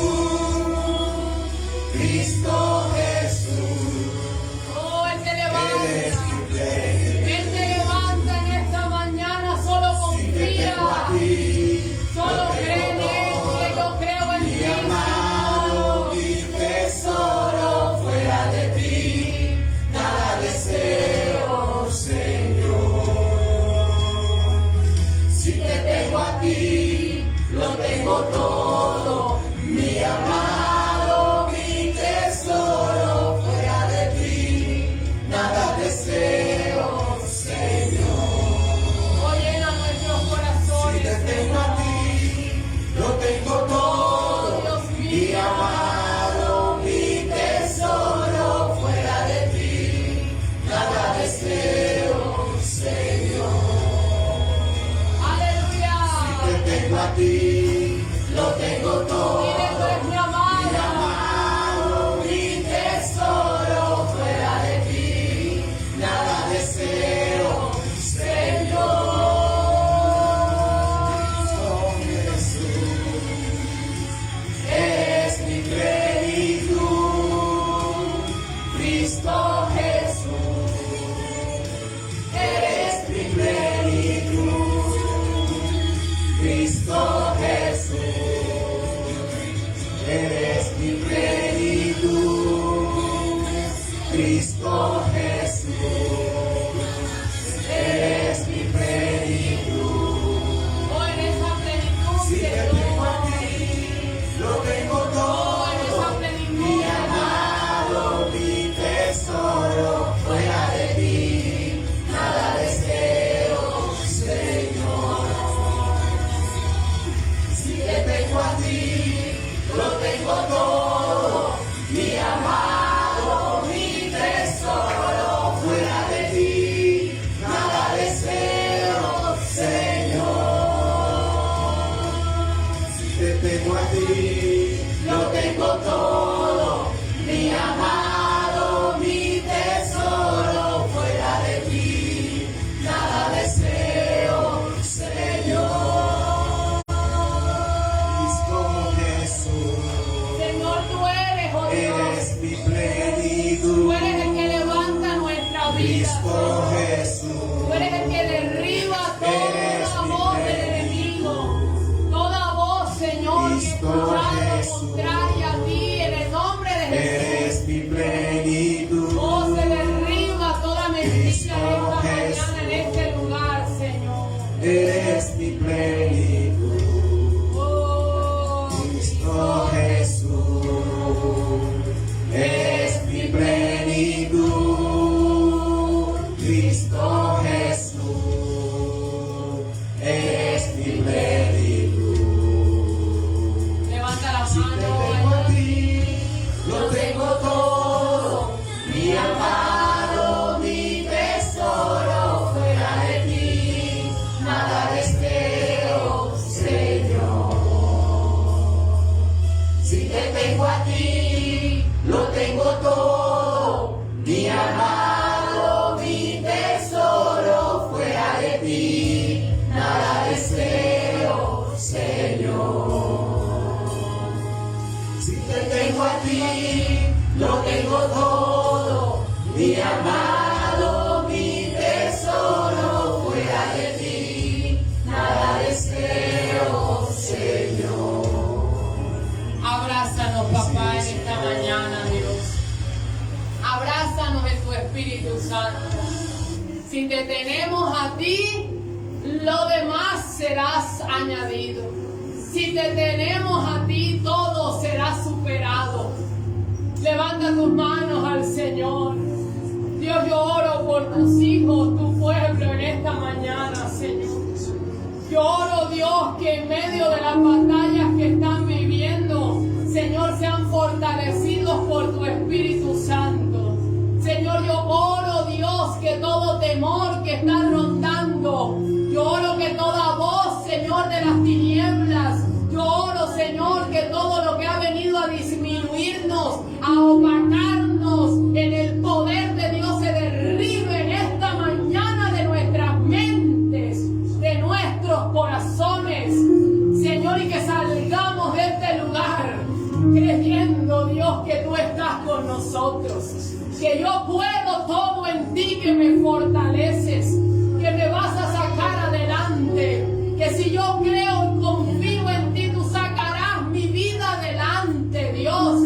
eres mi plenitud, Cristo Jesús, eres mi plenitud.
Oh, en esa plenitud,
Si te
Señor.
tengo a ti, lo tengo todo.
Oh, en esa plenitud,
Mi amado, mi tesoro, fuera de ti, nada deseo, Señor. Si te tengo a ti, lo tengo todo. Mi amado, mi tesoro, fuera de ti, nada deseo, Señor. Si te tengo a ti, lo tengo todo. Mi amado, mi tesoro, fuera de ti, nada deseo, Señor. Cristo Jesús,
Señor, tú eres, oh Dios.
eres mi
Tú
plenitud.
eres el que levanta nuestra vida.
Cristo Jesús,
Tú eres el que derriba
Eres
toda
mi
voz del
plenitud.
enemigo. Toda voz, Señor, que
Cristo
está
Jesús.
contraria a ti, en el nombre de Jesús.
eres mi plenitud.
Oh, se derriba toda mentira
Cristo
esta
Jesús.
mañana en este lugar, Señor.
Eres mi plenitud.
Oh,
Cristo Jesús, eres mi plenitud. Cristo Jesús, eres mi plenitud.
levanta la
Si te
mano.
tengo a ti, lo tengo todo. Mi amado, mi tesoro, fuera de ti, nada deseo, Señor. Si te tengo a ti, lo tengo todo. Mi amado, mi tesoro, fuera de ti, nada deseo, Señor. Si te tengo a ti, lo tengo todo. Mi amado, mi tesoro, fuera de ti, nada deseo, Señor.
Abrázanos, papá, en esta mañana, Dios. Abrázanos en tu Espíritu Santo. Si te tenemos a ti, lo demás serás añadido. Si te tenemos a ti, todo será superado. Levanta tus manos al Señor. Dios, yo oro por tus hijos, tu pueblo en esta mañana, Señor. Yo oro, Dios, que en medio de las batallas que están viviendo, Señor, sean fortalecidos por tu Espíritu Santo. Señor, yo oro, Dios, que todo temor que está rondando, yo oro que toda voz, Señor, de las tinieblas, yo oro, Señor, que todo lo que ha venido a disminuirnos, a opacarnos en el poder de Dios se derribe en esta mañana de nuestras mentes, de nuestros corazones, Señor, y que salgamos de este lugar creyendo, Dios, que tú estás con nosotros, que yo puedo todo en ti, que me fortaleces, que me vas a sacar adelante, que si yo creo y confío en ti, tú sacarás mi vida adelante, Dios,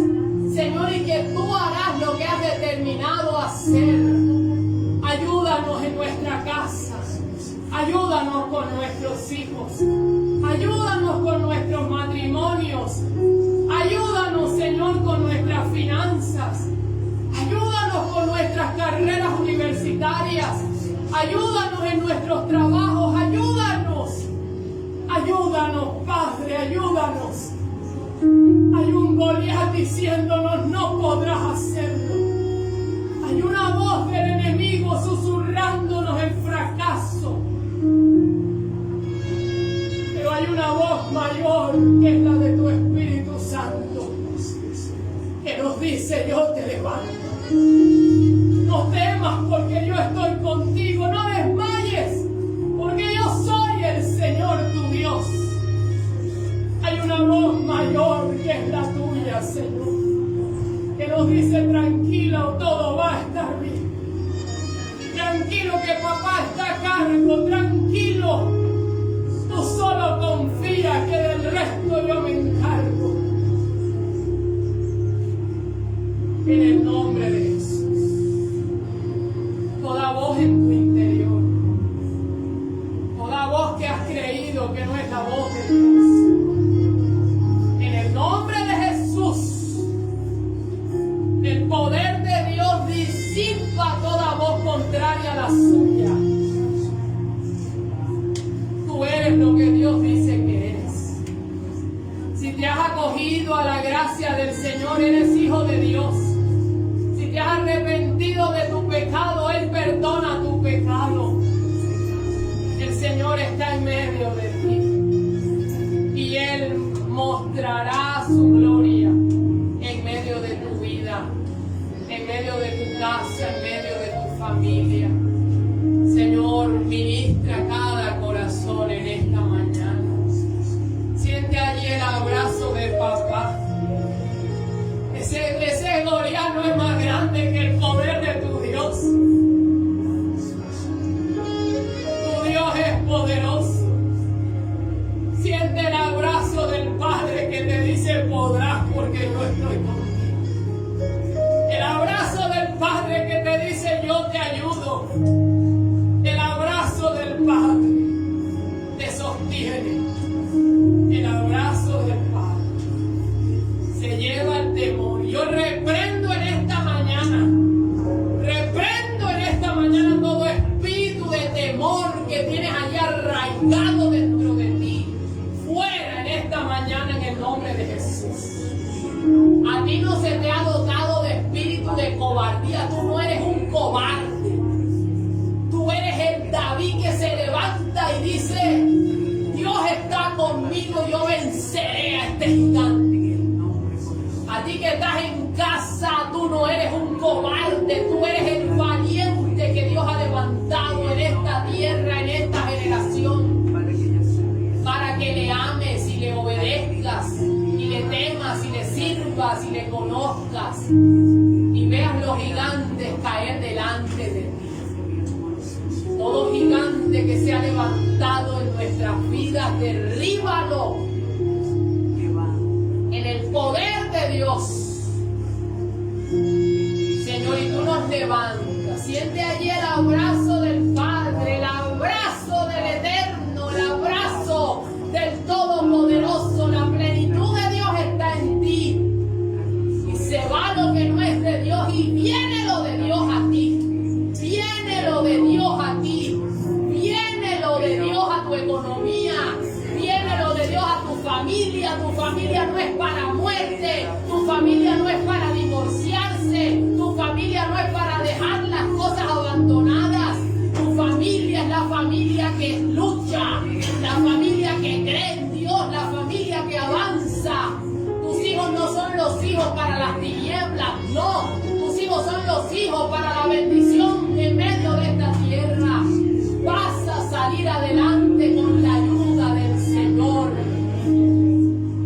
Señor, y que tú harás lo que has determinado hacer. Ayúdanos en nuestra casa, ayúdanos con nuestros hijos, ayúdanos con nuestros matrimonios, ayúdanos, Señor, con nuestras finanzas, ayúdanos con nuestras carreras universitarias, ayúdanos en nuestros trabajos, ayúdanos, Padre, ayúdanos. Hay un Goliat diciéndonos, no podrás hacerlo. Hay una voz del enemigo susurrándonos el fracaso. Pero hay una voz mayor que es la de tu Espíritu Santo, que nos dice, yo te levanto. No temas porque yo estoy contigo, no desmayes porque yo soy el Señor tu Dios. Hay una voz mayor que es la tuya, Señor, que nos dice, tranquilo, todo va a estar bien. Tranquilo que papá está a cargo, tranquilo. Tú solo confía que del resto yo me encargo. en el nombre de Jesús. Toda voz en tu interior, toda voz que has creído que no es la voz de Dios, en el nombre de Jesús, el poder de Dios disipa toda voz contraria a la suya. Tú eres lo que Dios dice que eres. Si te has acogido a la gracia del Señor, eres hijo de Dios. Si te has arrepentido de tu pecado, Él perdona tu pecado. El Señor está en medio de ti y Él mostrará su gloria en medio de tu vida, en medio de tu casa, en medio de tu familia. Señor, ministra cada corazón en esta mañana. Siente allí el abrazo de papá. Ese gloriano es más grande que el poder de tu Dios. Tu Dios es poderoso. Siente el abrazo del Padre que te dice podrás porque yo estoy contigo. El abrazo del Padre que te dice yo te ayudo. El abrazo del Padre te sostiene. El abrazo del Padre se lleva el temor. Yo reprendo en esta mañana todo espíritu de temor que tienes allí arraigado dentro de ti. Fuera en esta mañana en el nombre de Jesús. A ti no se te ha dotado de espíritu de cobardía. Tú no eres un cobarde. Tú eres el David que se levanta y dice: Dios está conmigo, yo venceré a este gigante. A ti que estás en casa, tú no eres un cobarde, tú eres el valiente que Dios ha levantado en esta tierra, en esta generación, para que le ames y le obedezcas, y le temas, y le sirvas, y le conozcas, y veas los gigantes caer delante de ti. Todo gigante que se ha levantado en nuestras vidas, derríbalo en el poder de Dios. Señor, y tú nos levantas. Siente allí el abrazo del Padre, el abrazo del Eterno, el abrazo del Todopoderoso. La plenitud de Dios está en ti. Y se va lo que no es de Dios y viene lo de Dios a ti. Viene lo de Dios a ti. Viene lo de Dios a tu economía. Viene lo de Dios a tu familia. Tu familia no es para muerte. Tu familia no es para divorciarse. Tu familia no es para dejar las cosas abandonadas. Tu familia es la familia que lucha. La familia que cree en Dios. La familia que avanza. Tus hijos no son los hijos para las tinieblas. No. Tus hijos son los hijos para la bendición en medio de esta tierra. Vas a salir adelante con la ayuda del Señor.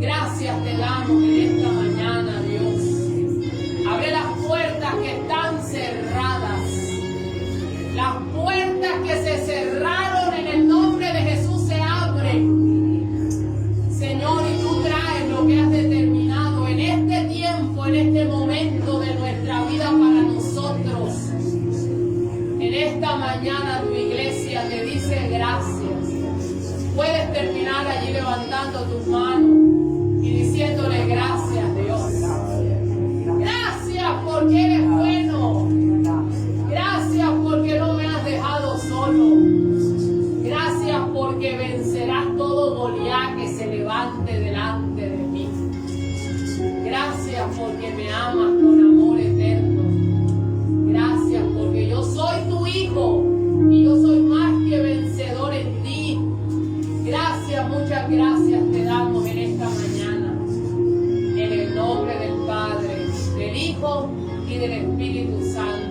Gracias te damos en esta mañana, Dios. Abre las puertas que están cerradas. Las puertas que se cerraron en el nombre de Jesús se abren. Señor, y tú traes lo que has determinado en este tiempo, en este momento de nuestra vida para nosotros. En esta mañana tu iglesia te dice gracias. Puedes terminar allí levantando tus manos y diciéndole gracias, Dios. Gracias porque eres bueno. Gracias porque no me has dejado solo. Gracias porque vencerás todo Goliat que se levante delante de mí. Gracias porque me amas con amor eterno. Gracias porque yo soy tu hijo y yo soy más que vencedor en ti. Gracias, muchas gracias te damos en esta mañana. En el nombre del Padre, del Hijo y del Espíritu Santo.